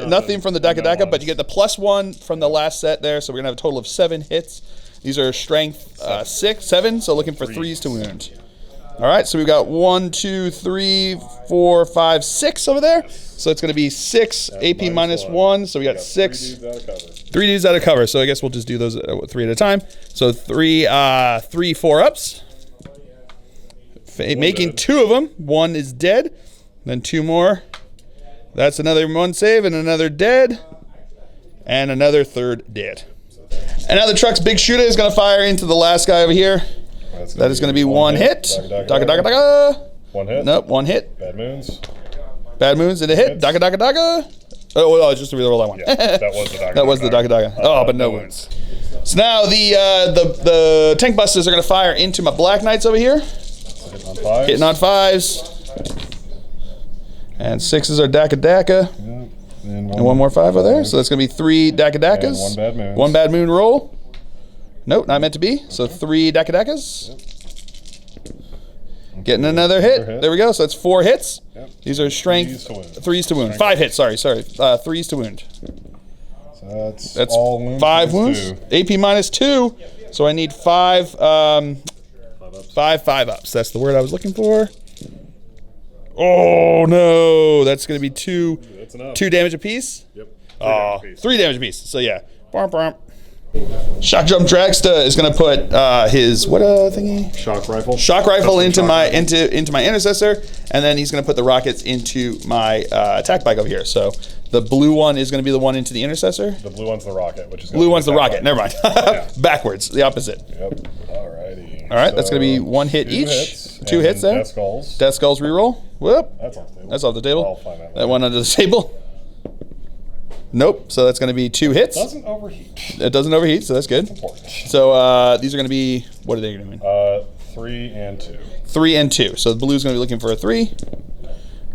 Speaker 1: Nothing from the Daka, but you get the +1 from the last set there. So we're going to have a total of 7 hits. These are strength 7, so looking for 3s to wound. All right, so we've got 1, 2, 3, 4, 5, 6 over there. So it's going to be 6 AP -1. So we got 6. 3 dudes out of cover. So I guess we'll just do those 3 at a time. So 3 4-ups. Making dead. 2 of them. 1 is dead. Then 2 more. That's another 1 save and another dead. And another 3rd dead. And now the truck's big shooter is going to fire into the last guy over here. That is going to be 1 hit. Daka.
Speaker 2: 1 hit.
Speaker 1: Nope, 1 hit.
Speaker 2: Bad moons.
Speaker 1: Bad moons and a hit. Daka. Oh, just to reroll that one.
Speaker 2: Yeah, that was the Daka.
Speaker 1: That was the Daka. Oh, but no wounds. So now the tank busters are going to fire into my Black Knights over here. Hitting on 5s. And 6s are Daka.
Speaker 2: Yep.
Speaker 1: And 1 more 5 over there. So that's going to be 3 Daka's.
Speaker 2: And 1 bad moon.
Speaker 1: 1 bad moon roll. Nope, not meant to be. So 3 Daka's. Yep. Getting another hit. There we go. So that's 4 hits.
Speaker 2: Yep.
Speaker 1: These are strength 3s to wound. 5 hits, sorry. 3s to wound.
Speaker 2: So that's all wounds.
Speaker 1: 5 wounds. 2. AP -2. So I need 5 5-ups. That's the word I was looking for. Oh no, that's going to be 2 damage apiece.
Speaker 2: Yep.
Speaker 1: 3 damage apiece. So yeah. Shock Jump Dragsta is going to put his thingy?
Speaker 2: Shock rifle
Speaker 1: into my intercessor, and then he's going to put the rockets into my attack bike over here. So the blue one is going to be the one into the intercessor.
Speaker 2: The blue one's the rocket, which is
Speaker 1: blue one's the rocket. Never mind. Backwards, the opposite.
Speaker 2: Yep. Alrighty.
Speaker 1: All right, that's going to be 1 hit each. 2 hits there. Death Skulls reroll. Whoop. That's off the table.
Speaker 2: I'll find that
Speaker 1: one under the table. Nope. So that's going to be 2 hits.
Speaker 2: It doesn't overheat.
Speaker 1: It doesn't overheat, so that's good.
Speaker 2: That's important.
Speaker 1: So these are going to be, what are they doing?
Speaker 2: 3 and 2.
Speaker 1: 3 and 2. So the blue's going to be looking for a 3.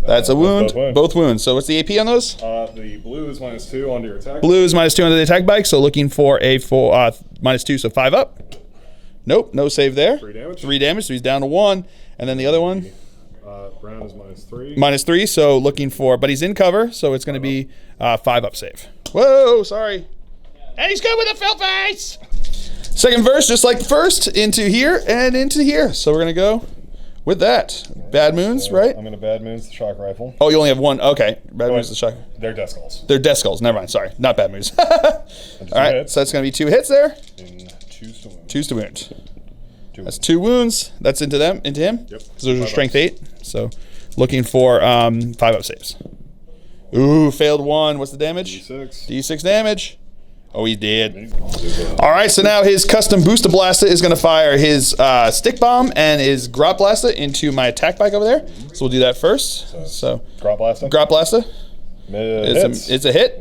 Speaker 1: That's a wound. Both wounds. So what's the AP on those?
Speaker 2: The blue is -2 onto your attack.
Speaker 1: Blue is -2 onto the attack bike, so looking for a -2, so 5 up. Nope, no save there.
Speaker 2: 3 damage.
Speaker 1: 3 damage, so he's down to 1. And then the other one?
Speaker 2: Brown is -3.
Speaker 1: -3, so looking for, but he's in cover, so it's going to be 5 up save. Whoa, sorry. And he's good with a fill face. Second verse, just like the first, into here and into here. So we're going to go with that. Bad Moons, right?
Speaker 2: I'm going to Bad Moons the shock rifle.
Speaker 1: Oh, you only have one. Okay. Bad Moons the shock.
Speaker 2: They're Death Skulls.
Speaker 1: They're Death Skulls. Never mind. Sorry. Not Bad Moons. All right. So that's going to be 2 hits there.
Speaker 2: And 2s to wound.
Speaker 1: 2s to wound. That's 2 wounds. That's into them, into him.
Speaker 2: Yep.
Speaker 1: So those are strength 8. So looking for 5 up saves. Ooh, failed 1. What's the damage?
Speaker 2: D6.
Speaker 1: D6 damage. Oh, he did. All right, so now his custom booster blaster is going to fire his stick bomb and his grot blaster into my attack bike over there. So we'll do that first. So
Speaker 2: Grot blaster.
Speaker 1: grot blaster. It's a hit.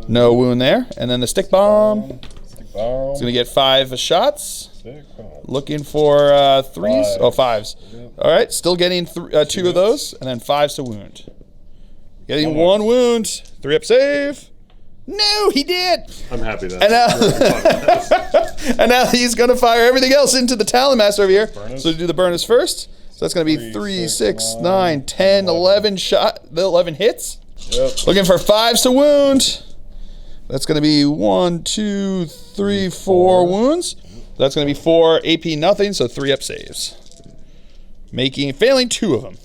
Speaker 1: No wound there. And then the stick bomb.
Speaker 2: Stick bomb.
Speaker 1: It's going to get 5 shots.
Speaker 2: Stick bomb.
Speaker 1: Looking for 3s. Oh, 5s.
Speaker 2: Yep.
Speaker 1: All right, still getting 2 of those, and then 5s to wound. Getting 1 wound. 3 up save. No, he did.
Speaker 2: I'm happy that.
Speaker 1: And now he's going to fire everything else into the Talon Master over here.
Speaker 2: Burners.
Speaker 1: So do the burners first. So that's going to be 3, 6, 9, 10, 11 hits.
Speaker 2: Yep.
Speaker 1: Looking for 5s to wound. That's going to be 1, 2, 3, 4 wounds. That's going to be 4 AP nothing, so 3 up saves. Failing 2 of them.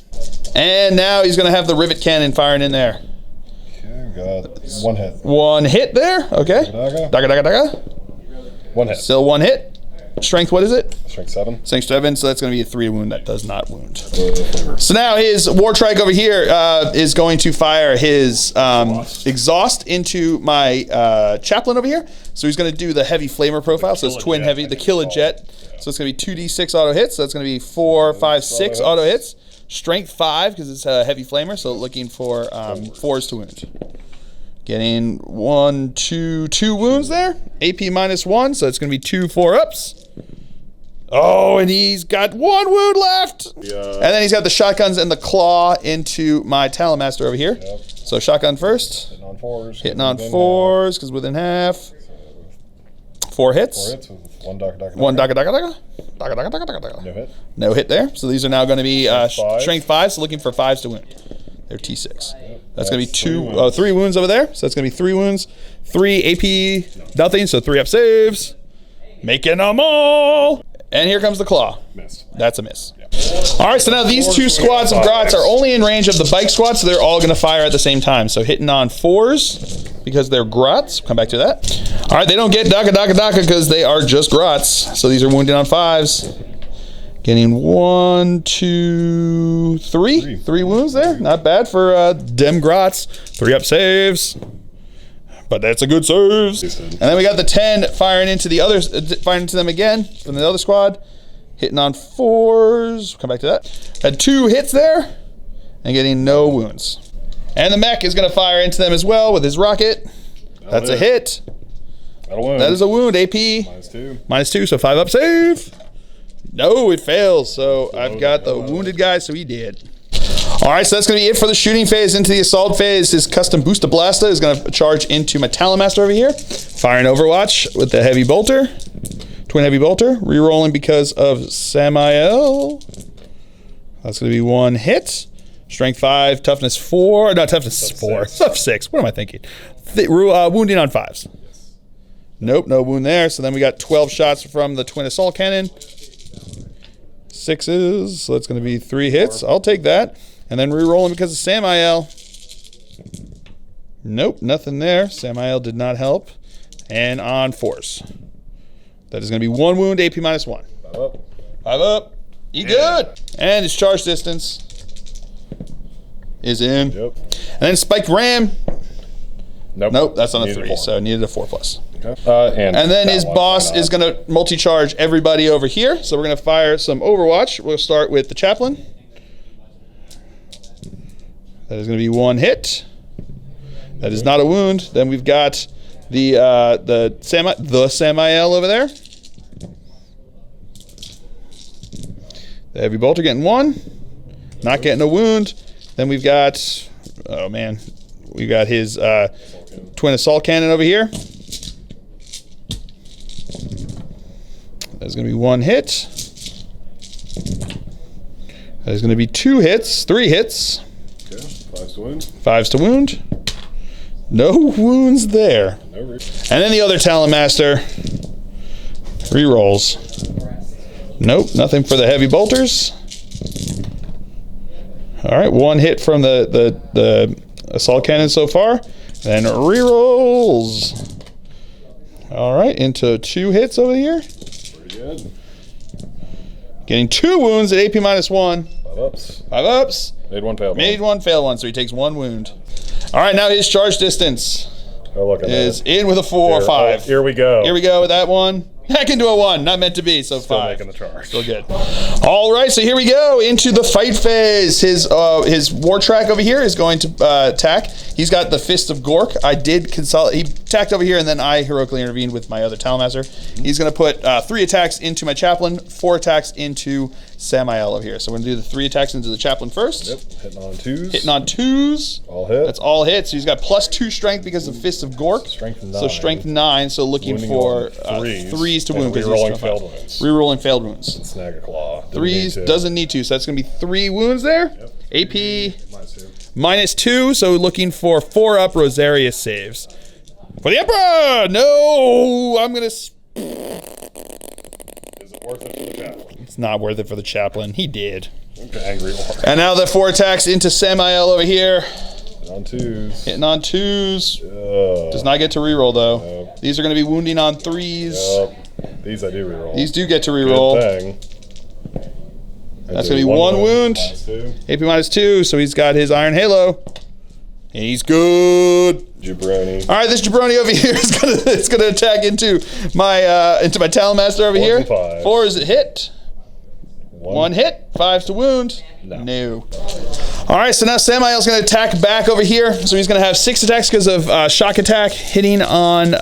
Speaker 1: And now he's going to have the rivet cannon firing in there.
Speaker 2: Got 1 hit.
Speaker 1: 1 hit there. Okay. Daga.
Speaker 2: 1 hit.
Speaker 1: Still 1 hit. Strength, what is it?
Speaker 2: Strength 7.
Speaker 1: Strength 7, so that's going to be a 3 wound. That does not wound. So now his War Trike over here is going to fire his exhaust into my chaplain over here. So he's going to do the heavy flamer profile. So it's twin heavy, the killer jet. So it's going to be 2d6 auto hits. So that's going to be 4, 5, 6 auto hits. Strength 5 because it's a heavy flamer. So looking for 4s to wound. Getting 1, 2 wounds there. AP -1, so it's going to be 2 4-ups. Oh, and he's got 1 wound left.
Speaker 2: Yeah.
Speaker 1: And then he's got the shotguns and the claw into my Talon Master over here.
Speaker 2: Yep.
Speaker 1: So shotgun first.
Speaker 2: Hitting on 4s.
Speaker 1: Hitting on 4s because within half. 4 hits.
Speaker 2: 4 hits with 1 daga.
Speaker 1: 1 daga.
Speaker 2: No hit.
Speaker 1: No hit there. So these are now going to be
Speaker 2: Five.
Speaker 1: strength 5, so looking for 5s to wound. They're T6.
Speaker 2: Yep.
Speaker 1: That's going to be 3 wounds over there. So that's going to be 3 wounds. 3 AP nothing, so 3 up saves. Making them all. And here comes the claw.
Speaker 2: Missed.
Speaker 1: That's a miss. All right, so now these 2 squads of grots are only in range of the bike squad, so they're all going to fire at the same time. So hitting on 4s because they're grots. Come back to that. All right, they don't get daga because they are just grots. So these are wounded on 5s. Getting 1, 2, 3. 3 wounds there. Not bad for dem grots. 3 up saves. But that's a good saves. And then we got the 10 firing into the others, firing into them again from the other squad. Hitting on 4s. Come back to that. Had 2 hits there and getting no wounds. And the mech is going to fire into them as well with his rocket. That's a hit. That is a wound. AP.
Speaker 2: -2.
Speaker 1: -2, so 5 up save. No, it fails. So I've got the wounded guy, so he did. All right, so that's going to be it for the shooting phase. Into the assault phase, his custom booster blaster is going to charge into my Talon Master over here. Firing Overwatch with the heavy bolter. Twin heavy bolter. Rerolling because of Samael. That's going to be 1 hit. Strength 5, toughness 4. No, toughness 4. Tough 6. What am I thinking? Wounding on 5s. Nope, no wound there. So then we got 12 shots from the twin assault cannon. 6s, so that's going to be 3 hits. I'll take that. And then re-rolling because of Samael. Nope, nothing there. Samael did not help. And on 4s. That is going to be 1 wound, AP -1.
Speaker 2: 5 up.
Speaker 1: 5 up. You good. And his charge distance is in.
Speaker 2: Yep.
Speaker 1: And then spiked ram. Nope, that's on a
Speaker 2: Needed
Speaker 1: 3,
Speaker 2: 4.
Speaker 1: so needed a 4+.
Speaker 2: Okay.
Speaker 1: And then his boss is going to multi-charge everybody over here. So we're going to fire some Overwatch. We'll start with the chaplain. That is going to be 1 hit. That is not a wound. Then we've got the Samael over there. The heavy bolter getting 1. Not getting a wound. Then we've got, oh man, we've got his twin assault cannon over here. That's going to be 1 hit. There's going to be 2 hits, 3 hits.
Speaker 2: Okay, 5s to wound.
Speaker 1: 5s to wound. No wounds there.
Speaker 2: No
Speaker 1: and then the other Talon Master rerolls. Nope, nothing for the heavy bolters. All right, 1 hit from the assault cannon so far. Then rerolls. All right, into 2 hits over here.
Speaker 2: Pretty good.
Speaker 1: Getting 2 wounds at AP -1.
Speaker 2: 5 ups.
Speaker 1: 5 ups.
Speaker 2: Made 1, failed 1.
Speaker 1: Made 1, failed 1, so he takes 1 wound. All right, now his charge distance
Speaker 2: Oh, look at
Speaker 1: is
Speaker 2: that.
Speaker 1: in with a 4 or 5.
Speaker 2: Here we go.
Speaker 1: Here we go with that one. Back into a 1, not meant to be, so
Speaker 2: Still
Speaker 1: 5.
Speaker 2: making the charge.
Speaker 1: Still good. All right, so here we go into the fight phase. His war track over here is going to attack. He's got the Fist of Gork. I did consolidate. He attacked over here, and then I heroically intervened with my other Talon Master. He's going to put 3 attacks into my Chaplain, 4 attacks into Samael over here. So we're going to do the 3 attacks into the Chaplain first.
Speaker 2: Yep, hitting on 2s.
Speaker 1: Hitting on 2s.
Speaker 2: All hit.
Speaker 1: That's all hits. So he's got +2 strength because of Fist of Gork.
Speaker 2: Strength 9.
Speaker 1: So strength 9. So looking
Speaker 2: Wounding
Speaker 1: for
Speaker 2: on 3s.
Speaker 1: 3s to wound.
Speaker 2: Rerolling failed wounds.
Speaker 1: Rerolling failed wounds.
Speaker 2: Snag a claw.
Speaker 1: 3s doesn't need to, so that's going to be 3 wounds there.
Speaker 2: Yep.
Speaker 1: AP
Speaker 2: -2.
Speaker 1: -2, so looking for 4 up Rosaria saves. For the Emperor! No! I'm going to...
Speaker 2: Is it worth it for the chaplain?
Speaker 1: It's not worth it for the Chaplain. He did.
Speaker 2: Okay, angry war.
Speaker 1: And now the 4 attacks into Samael over here.
Speaker 2: On 2s.
Speaker 1: Hitting on 2s. Does not get to reroll, though.
Speaker 2: Nope.
Speaker 1: These are going to be wounding on 3s.
Speaker 2: Yep. These I do reroll.
Speaker 1: These do get to reroll.
Speaker 2: Good thing.
Speaker 1: That's going to be 1 wound.
Speaker 2: -2.
Speaker 1: AP -2, so he's got his Iron Halo. And he's good.
Speaker 2: Jabroni.
Speaker 1: All right, this jabroni over here is gonna attack into my Talon Master over
Speaker 2: 4s
Speaker 1: here.
Speaker 2: and 5s.
Speaker 1: 4 is a hit. 1 hit. 5's to wound.
Speaker 2: No.
Speaker 1: All right, so now Samael's gonna attack back over here. So he's gonna have 6 attacks because of shock attack, hitting on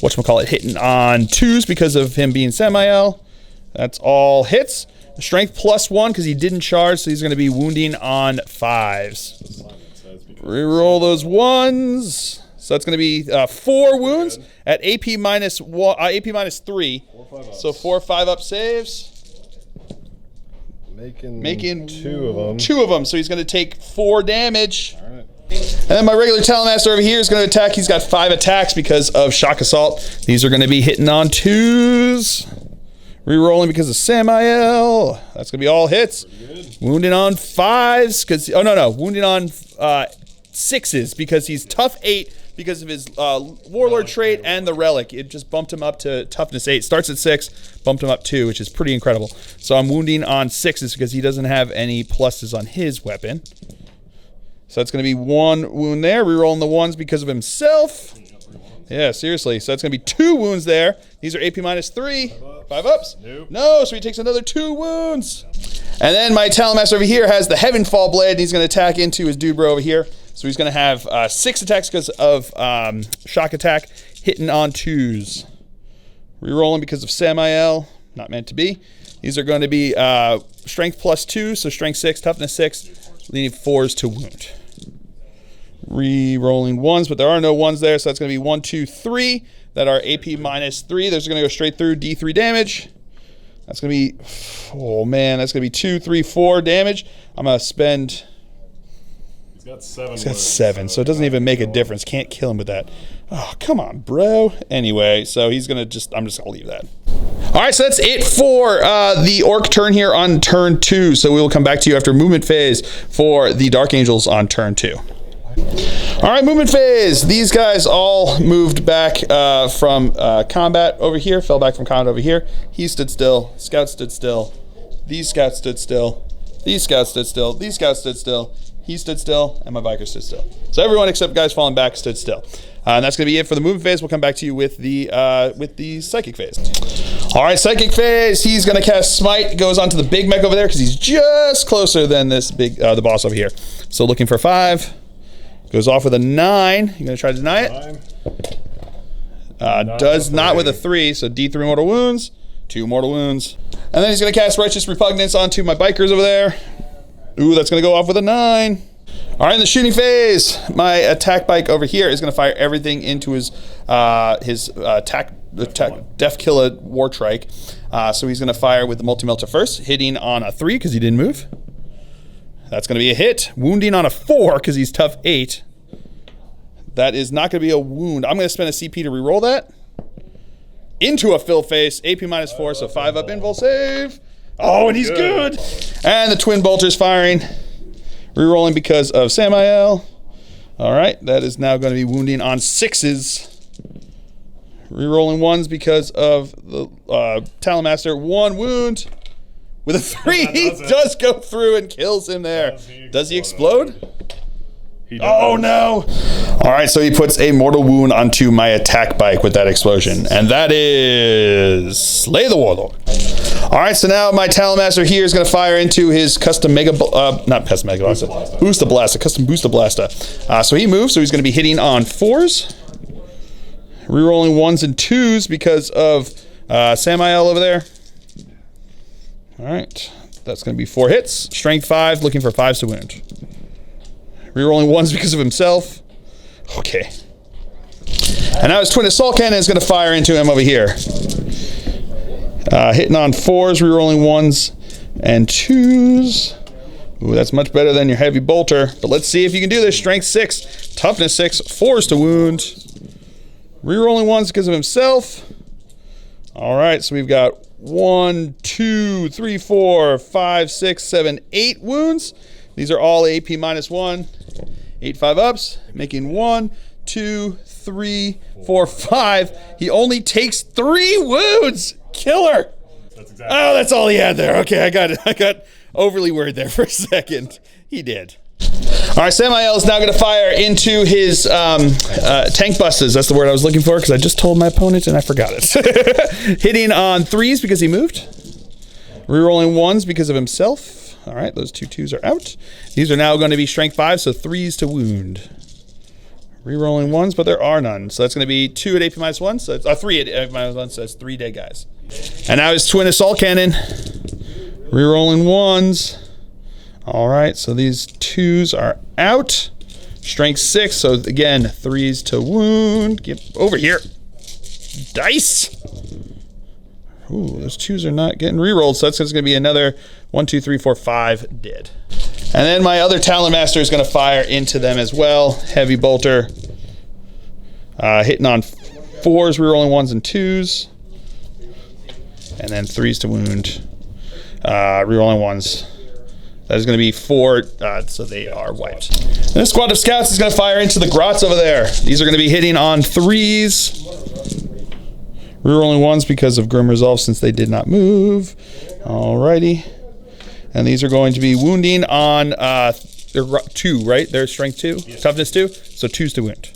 Speaker 1: whatchamacallit, hitting on 2s because of him being Samael. That's all hits. Strength +1 because he didn't charge, so he's gonna be wounding on 5s. Reroll those 1s. So that's going to be 4 wounds at AP -3. So 4 5-up saves. Making
Speaker 2: 2 of them.
Speaker 1: 2 of them. So he's going to take 4 damage.
Speaker 2: All right.
Speaker 1: And then my regular Talon Master over here is going to attack. He's got 5 attacks because of shock assault. These are going to be hitting on 2s. Rerolling because of Samael. That's going to be all hits. Wounding on 5s because wounding on 6s because he's tough 8 because of his warlord trait and the relic. It just bumped him up to toughness 8. Starts at 6, bumped him up 2, which is pretty incredible. So I'm wounding on 6s because he doesn't have any pluses on his weapon. So that's going to be 1 wound there. Rerolling the 1s because of himself. Yeah, seriously. So that's going to be 2 wounds there. These are AP -3. 5 ups?
Speaker 2: Nope.
Speaker 1: No, so he takes another 2 wounds. And then my Talon Master over here has the Heavenfall Blade, and he's going to attack into his dude bro over here. So he's going to have 6 attacks because of shock attack, hitting on 2s. Rerolling because of Samael, not meant to be. These are going to be strength +2, so strength 6, toughness 6, leading 4s to wound. Re-rolling 1s, but there are no 1s there, so that's going to be 1, 2, 3 that are AP -3. Those are going to go straight through D3 damage. That's going to be, oh man, that's going to be 2, 3, 4 damage. I'm going to spend,
Speaker 2: He's got 7.
Speaker 1: he's got 7, so it doesn't even make a difference. Can't kill him with that. Oh, come on, bro. Anyway, so he's going to I'm just going to leave that. All right, so that's it for the Orc turn here on turn 2. So we will come back to you after movement phase for the Dark Angels on turn 2. All right, movement phase. These guys all moved back from combat over here, fell back from combat over here. He stood still. Scouts stood still. These scouts stood still. These scouts stood still. These scouts stood still. He stood still, and my biker stood still. So everyone except guys falling back stood still. And that's going to be it for the movement phase. We'll come back to you with the psychic phase. All right, psychic phase. He's going to cast Smite. Goes onto the big mech over there because he's just closer than this big the boss over here. So looking for 5. Goes off with a 9. You gonna try to deny it? Does not with a 3. So D3 mortal wounds, 2 mortal wounds, and then he's gonna cast Righteous Repugnance onto my bikers over there. Ooh, that's gonna go off with a 9. All right, in the shooting phase, my attack bike over here is gonna fire everything into his Death Killer War Trike. So he's going to fire with the multi-melter first, hitting on a 3 because he didn't move. That's going to be a hit. Wounding on a 4 because he's tough 8. That is not going to be a wound. I'm going to spend a CP to reroll that. Into a fill face. AP -4, so 5 up invul save. Oh, and he's good. And the twin bolters firing. Rerolling because of Samael. All right, that is now going to be wounding on 6s. Rerolling 1s because of the Talonmaster. 1 wound. With a 3, he does go through and kills him there. Does he explode? Oh no! All right, so he puts a mortal wound onto my attack bike with that explosion, and that is Slay the Warlord. All right, so now my Talonmaster here is going to fire into his custom not custom mega blaster, booster blaster, custom booster blaster. So he moves, so he's going to be hitting on 4s, rerolling 1s and 2s because of Samael over there. All right, that's going to be 4 hits, strength 5, looking for 5s to wound. Rerolling 1s because of himself. Okay. And now his twin assault cannon is going to fire into him over here. Hitting on 4s, rerolling 1s and 2s. Ooh, that's much better than your heavy bolter. But let's see if you can do this. Strength 6, toughness 6, 4s to wound. Rerolling 1s because of himself. All right, so we've got 1, 2, 3, 4, 5, 6, 7, 8 wounds. These are all AP -1. 8 5-ups, making 1, 2, 3, 4, 5. He only takes 3 wounds. Killer. That's exactly. Oh, that's all he had there. Okay, I got overly worried there for a second. He did. All right, Samael is now going to fire into his tank busters. That's the word I was looking for because I just told my opponent and I forgot it. Hitting on 3s because he moved. Rerolling 1s because of himself. All right, those 2 2s are out. These are now going to be strength 5, so 3s to wound. Rerolling 1s, but there are none. So that's going to be 2 at AP -1, so it's 3 at AP -1, so that's 3 dead guys. And now his twin assault cannon. Rerolling 1s. All right, so these 2s are out. Strength 6, so again, 3s to wound. Get over here. Dice. Ooh, those 2s are not getting rerolled, so that's going to be another 1, 2, 3, 4, 5 dead. And then my other Talonmaster is going to fire into them as well. Heavy bolter. Hitting on 4s, rerolling 1s and 2s. And then 3s to wound. Rerolling 1s. That is going to be 4, so they are wiped. And this squad of scouts is going to fire into the grots over there. These are going to be hitting on 3s. Rerolling 1s because of Grim Resolve since they did not move. Alrighty. And these are going to be wounding on they're 2, right? They're strength 2, yes. Toughness 2, so 2s to wound.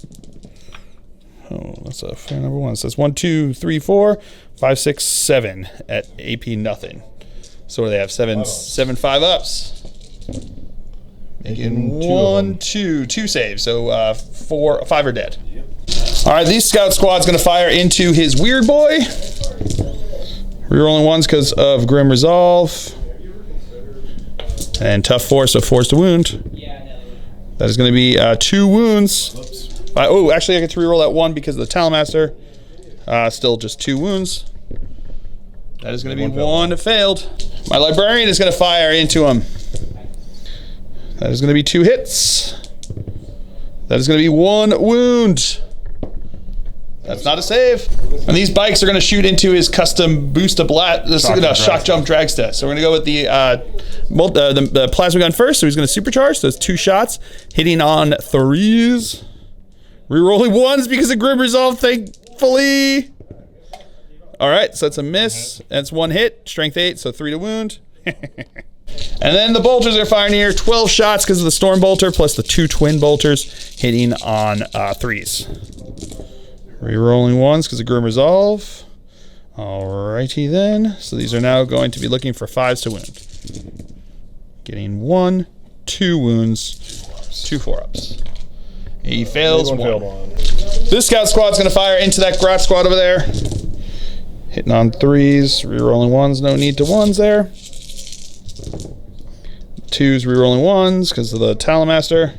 Speaker 1: Oh, that's a fair number 1. So that's 1, 2, 3, 4, 5, 6, 7 at AP nothing. So they have 7 5-ups. Making 1, 2 saves. So 5 are dead. Yep. All right, these scout squad's going to fire into his weird boy. Rerolling 1s because of Grim Resolve. And tough 4, so 4s to wound. That is going to be 2 wounds. Oh, actually, I get to reroll that 1 because of the Talonmaster. Still just 2 wounds. That is going to be 1 failed. My Librarian is going to fire into him. That is going to be 2 hits. That is going to be 1 wound. That's not a save. And these bikes are going to shoot into his custom booster shock jump dragster. So we're going to go with the plasma gun first. So he's going to supercharge. So it's 2 shots, hitting on 3s. Rerolling 1s because of Grim Resolve, thankfully. All right, so it's a miss. That's 1 hit, strength 8, so 3 to wound. And then the bolters are firing here. 12 shots because of the storm bolter plus the 2 twin bolters hitting on 3s. Rerolling 1s because of Grim Resolve. Alrighty then. So these are now going to be looking for 5s to wound. Getting 1, 2 wounds, 2 4-ups. He fails 1. This scout squad's going to fire into that grot squad over there. Hitting on 3s, rerolling 1s, no need to 1s there. 2s, rerolling 1s because of the Talonmaster.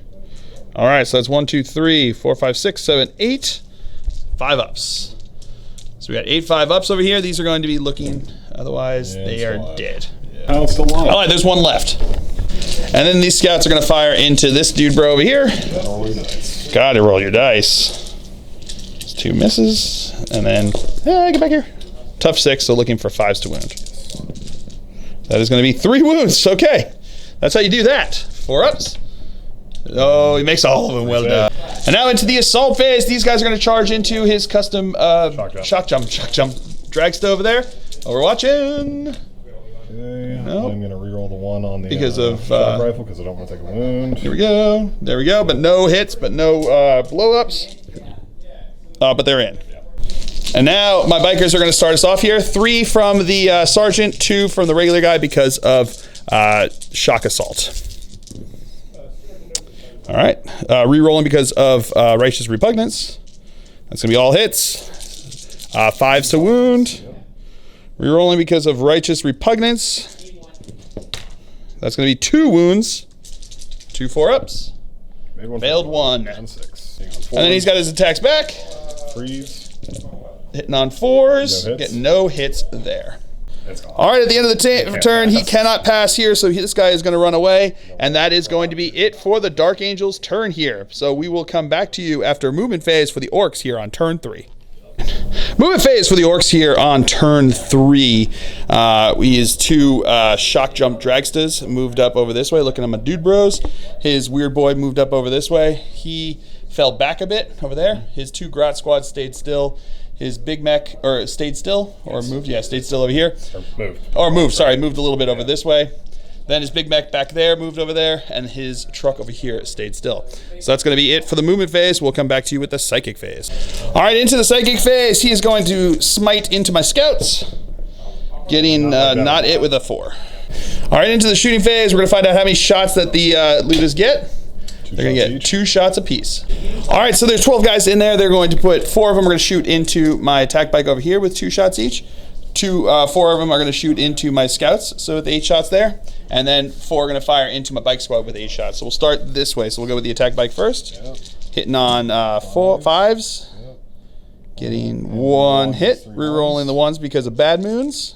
Speaker 1: All right, so that's 1, 2, 3, 4, 5, 6, 7, 8. 5-ups. So we got 8 5-ups over here. These are going to be looking Otherwise,
Speaker 2: Yeah,
Speaker 1: they
Speaker 2: it's
Speaker 1: are
Speaker 2: alive.
Speaker 1: dead.
Speaker 2: Yeah. Oh, it's still alive.
Speaker 1: All right, there's one left. And then these scouts are going to fire into this dude bro over here.
Speaker 2: Roll your dice.
Speaker 1: Gotta roll your dice. It's 2 misses. And then, get back here. Tough 6, so looking for 5s to wound. That is going to be 3 wounds. Okay. That's how you do that. 4 ups. Oh, he makes all of them. Well done. And now into the assault phase. These guys are going to charge into his custom shock jump dragster over there. Oh, we're watching.
Speaker 2: Okay.
Speaker 1: Nope.
Speaker 2: I'm going to reroll the 1 on the
Speaker 1: Because of
Speaker 2: shock rifle because I don't want to take a wound.
Speaker 1: Here we go. There we go. But no hits, but no blow-ups. But they're in. And now my bikers are going to start us off here. 3 from the sergeant, 2 from the regular guy because of shock assault. All right. Re-rolling because of righteous repugnance. That's going to be all hits. 5s to wound. Rerolling because of righteous repugnance. That's going to be 2 wounds. 2 4-ups. Failed 1.
Speaker 2: And 6.
Speaker 1: And then he's got his attacks back.
Speaker 2: Freeze.
Speaker 1: Hitting on 4s.
Speaker 2: No hits.
Speaker 1: Getting no hits there.
Speaker 2: It's gone.
Speaker 1: All right, at the end of the turn, he cannot pass here, so this guy is going to run away. And that is going to be it for the Dark Angel's turn here. So we will come back to you after movement phase for the Orks here on turn 3. Movement phase for the Orks here on turn 3. We use 2 shock jump dragstas moved up over this way, looking at my dude bros. His weird boy moved up over this way. He fell back a bit over there. His 2 Grot squads stayed still. His big mech, or stayed still, or moved? Yeah, stayed still over here. Or moved, sorry, moved a little bit over this way. Then his big mech back there moved over there, and his truck over here stayed still. So that's going to be it for the movement phase. We'll come back to you with the psychic phase. All right, into the psychic phase. He is going to smite into my scouts, getting not it with a 4. All right, into the shooting phase. We're going to find out how many shots that the looters get. They're going to get 2 shots apiece. All right, so there's 12 guys in there. They're going to put 4 of them are going to shoot into my attack bike over here with 2 shots each. 4 of them are going to shoot into my scouts, so with 8 shots there. And then 4 are going to fire into my bike squad with 8 shots. So we'll start this way. So we'll go with the attack bike first. Yep. Hitting on 5s. Yep. Getting 1 hit. Rerolling the 1s because of bad moons.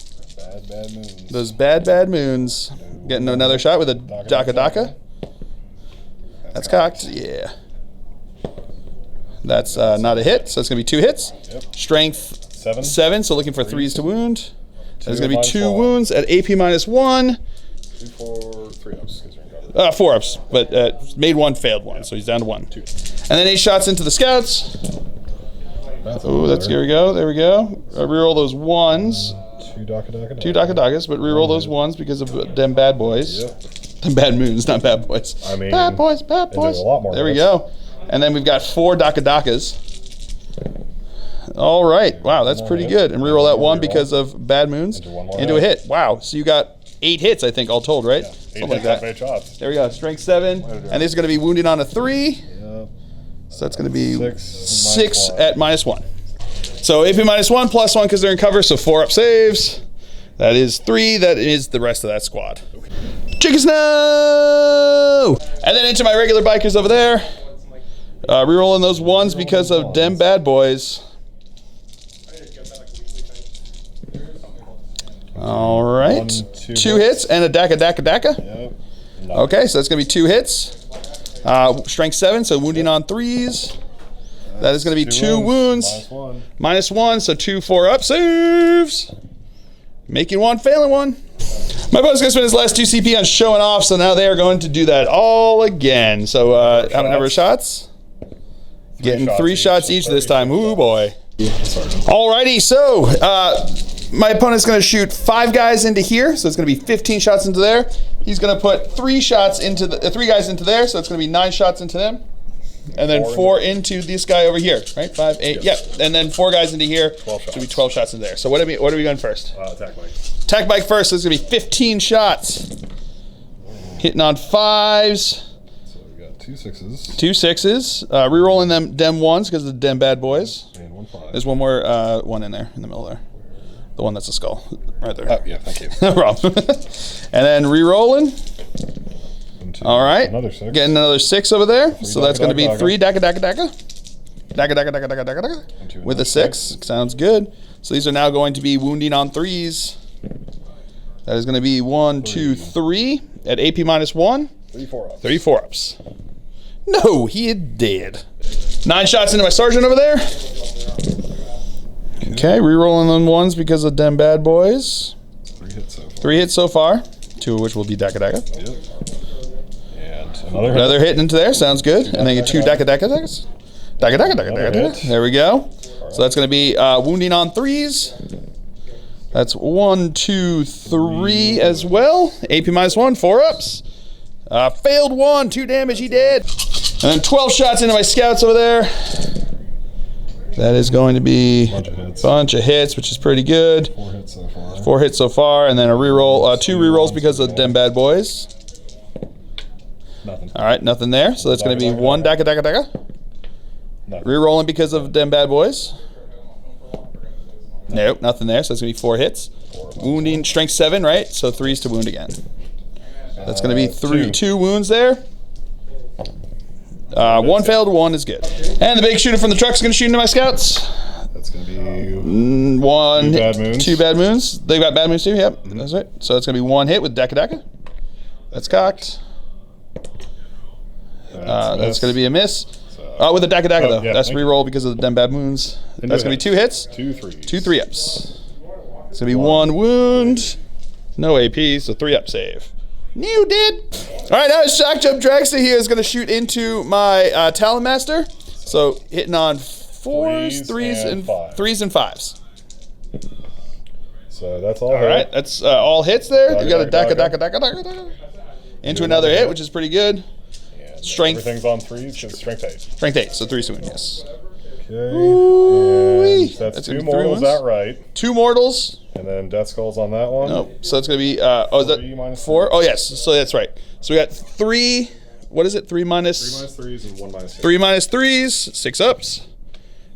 Speaker 2: Bad moons.
Speaker 1: Those bad moons. Getting another shot with a Daka. That's cocked. Yeah. That's not a hit. So it's going to be 2 hits. Yep. Strength 7. So looking for 3s to wound. That's going to be 2 wounds at AP -1.
Speaker 2: 2, 4, 3 ups.
Speaker 1: 4 ups, but made 1, failed 1, so he's down to 1. 2. And then 8 shots into the scouts. Oh, here we go. There we go. Reroll those 1s. 2 Daka-Dakas, but reroll those 1s because of them bad boys. Yep. Them bad moons, not bad boys. I mean, bad boys. A lot more there we go. And then we've got 4 Daka-Dakas. All right. Wow, that's pretty good. And reroll that 1 because of bad moons into a hit. Wow. So you got 8 hits, I think, all told, right?
Speaker 2: Yeah.
Speaker 1: Something like that. There we go. Strength 7. And this is going to be wounded on a 3. Yep. So that's going to be 6 at -1. So AP -1 +1 because they're in cover, so 4 up saves. That is 3. That is the rest of that squad. Chicken snow! And then into my regular bikers over there. Rerolling those 1s because of them bad boys. All right. 2 hits and a Daka. Yep. Okay, so that's going to be 2 hits. Strength 7, so wounding on 3s. That is going to be 2 wounds. -1, so 2 4-up saves. Making 1, failing 1. My buddy's going to spend his last 2 CP on showing off, so now they are going to do that all again. So how many number of shots? Getting 3 shots each this time. Ooh, boy. Alrighty, so my opponent's going to shoot 5 guys into here, so it's going to be 15 shots into there. He's going to put 3 shots into 3 guys into there, so it's going to be 9 shots into them. And then 4 into this guy over here, right? 5, 8, yep. And then 4 guys into here.
Speaker 2: 12 shots.
Speaker 1: So it'll be 12 shots into there. So what are we going first?
Speaker 2: Attack bike.
Speaker 1: Attack bike first, so it's going to be 15 shots. Hitting on 5s.
Speaker 2: So we got 2 6s.
Speaker 1: 2 6s. Rerolling them 1s because of the dem bad boys.
Speaker 2: And 1 5.
Speaker 1: There's one more 1 in there, in the middle there. The one that's a skull, right there.
Speaker 2: Yeah, thank you.
Speaker 1: No problem. And then re-rolling. All right.
Speaker 2: Another 6.
Speaker 1: Getting another 6 over there. So that's going to be 3 Daka. With a 6. Sounds good. So these are now going to be wounding on 3s. That is going to be 1, 2, 3 at AP -1.
Speaker 2: 3 4-ups.
Speaker 1: 3 4-ups. No, he is dead. 9 shots into my sergeant over there. Okay, re-rolling them ones because of them bad boys.
Speaker 2: 3 hits so far.
Speaker 1: 3 hits so far, 2 of which will be Daka Daka.
Speaker 2: Yep. And
Speaker 1: another hit into there, sounds good. And then get 2 Daka Daka Dakas. Daka Daka Daka Daka Daka. There we go. So that's going to be wounding on 3s. That's 1, 2, 3 as well. AP -1, 4-ups. Failed 1, 2 damage, he did. And then 12 shots into my scouts over there. That is going to be bunch of hits, which is pretty good.
Speaker 2: 4 hits so far.
Speaker 1: 4 hits so far, and then a reroll, 2 rerolls because of them bad boys.
Speaker 2: Nothing.
Speaker 1: All right, nothing there. So that's going to be 1 Daka Daka Daka. Rerolling because of them bad boys. Nope, nothing there. So that's going to be 4 hits. Wounding, strength 7, right? So 3s to wound again. That's going to be 2 wounds there. 1 failed, 1 is good. And the big shooter from the truck is going to shoot into my scouts.
Speaker 2: That's going to be
Speaker 1: 1
Speaker 2: 2 bad moons.
Speaker 1: 2 bad moons. They've got bad moons too, yep. That's right. So it's going to be 1 hit with Daka Daka. That's cocked. That's going to be a miss. With a Daka Daka though.
Speaker 2: Yeah,
Speaker 1: that's re-roll because of the them bad moons. That's going to be 2 hits.
Speaker 2: 2 3s.
Speaker 1: 2 3-ups. It's going to be 1 wound. No AP, so 3-up save. You did. All right, now Shock Jump Dragster here is going to shoot into my Talon Master. So hitting on 4s, 3s, and 3s and 5s.
Speaker 2: So that's all.
Speaker 1: All right, that's all hits there. You got a Daka Daka Daka Daka Daka into another hit, which is pretty good. Strength.
Speaker 2: Everything's on 3s. It's strength 8.
Speaker 1: Strength 8, so 3 wound, yes.
Speaker 2: Okay. And that's 2 mortals outright.
Speaker 1: 2 mortals.
Speaker 2: And then death skulls on that one.
Speaker 1: No, so it's going to be, is that 4? Oh, yes, so that's right. So we got 3, what is it? 3 minus
Speaker 2: 3s and 1 minus 2.
Speaker 1: 3 minus 3s, 6-ups.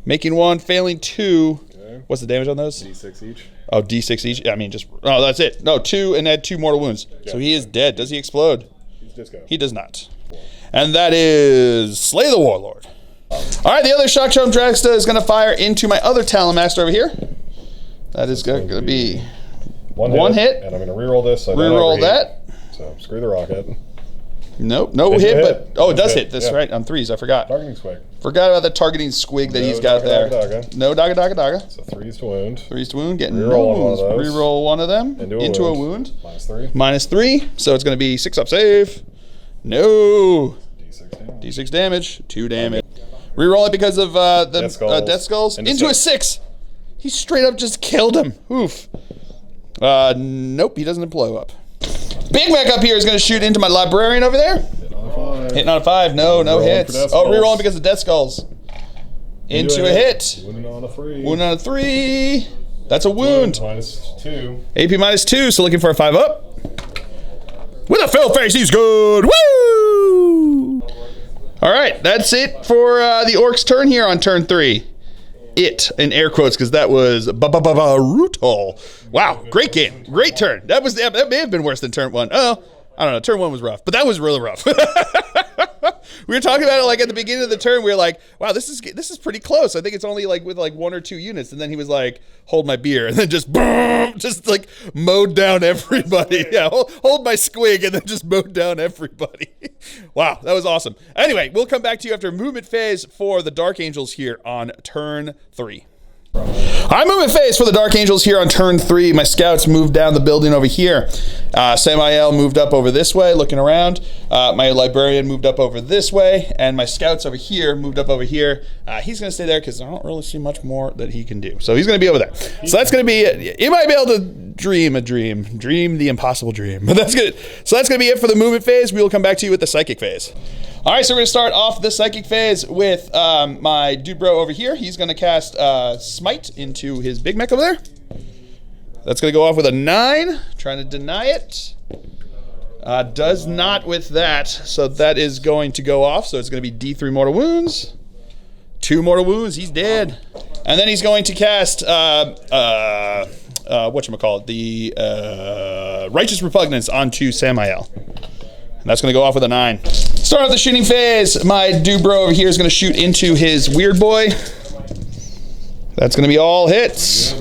Speaker 1: Making 1, failing 2. Okay. What's the damage on those?
Speaker 2: D6 each.
Speaker 1: Oh, D6 each? I mean, just, oh, that's it. No, 2 and add 2 mortal wounds. Yeah. So he is dead. Does he explode?
Speaker 2: He's disco.
Speaker 1: He does not. And that is Slay the Warlord. All right, the other Shock Jump Dragster is going to fire into my other Talon Master over here. That is going to be 1 hit.
Speaker 2: And I'm going to reroll this. So
Speaker 1: reroll that.
Speaker 2: So screw the rocket.
Speaker 1: Nope, no hit, but oh, it does hit. That's right, on 3s. I forgot.
Speaker 2: Targeting squig.
Speaker 1: Forgot about the targeting squig that he's got there. No Daka Daka Daka.
Speaker 2: So 3s to wound.
Speaker 1: 3s to wound. Getting no wounds. Reroll one of them into a wound.
Speaker 2: -3.
Speaker 1: -3. So it's going to be 6-up save. No. D6 damage. 2 damage. Reroll it because of the death skulls. Into a 6. He straight up just killed him. Oof. Nope, he doesn't blow up. Big Mac up here is going to shoot into my librarian over there. Hitting on a 5. No hits. Oh, rerolling because of death skulls. Into a hit.
Speaker 2: Wounding on a 3.
Speaker 1: Wounding on a 3. That's a wound.
Speaker 2: -2.
Speaker 1: AP -2, so looking for a 5-up. With a fail face, he's good. Woo! All right, that's it for the Orcs' turn here on turn 3. It, in air quotes, because that was brutal. Wow, great game. Great turn. That may have been worse than turn 1. Oh, I don't know. Turn 1 was rough, but that was really rough. We were talking about it like at the beginning of the turn. We were like, "Wow, this is pretty close." I think it's only like with like 1 or 2 units, and then he was like, "Hold my beer," and then just boom, just like mowed down everybody. Yeah, hold my squig, and then just mowed down everybody. Wow, that was awesome. Anyway, we'll come back to you after movement phase for the Dark Angels here on turn 3. All right, movement phase for the Dark Angels here on turn 3. My scouts moved down the building over here. Samael moved up over this way, looking around. My librarian moved up over this way, and my scouts over here moved up over here. He's going to stay there because I don't really see much more that he can do. So he's going to be over there. So that's going to be it. You might be able to dream the impossible dream. But that's good. So that's going to be it for the movement phase. We will come back to you with the psychic phase. All right, so we're going to start off the psychic phase with my dude bro over here. He's going to cast Smite into his big mech over there. That's going to go off with a 9, trying to deny it. Does not with that, so that is going to go off. So it's going to be D3 mortal wounds. 2 mortal wounds, he's dead. And then he's going to cast, whatchamacallit, the Righteous Repugnance onto Samael. And that's going to go off with a 9. Start off the shooting phase. My dude bro over here is going to shoot into his weird boy. That's going to be all hits.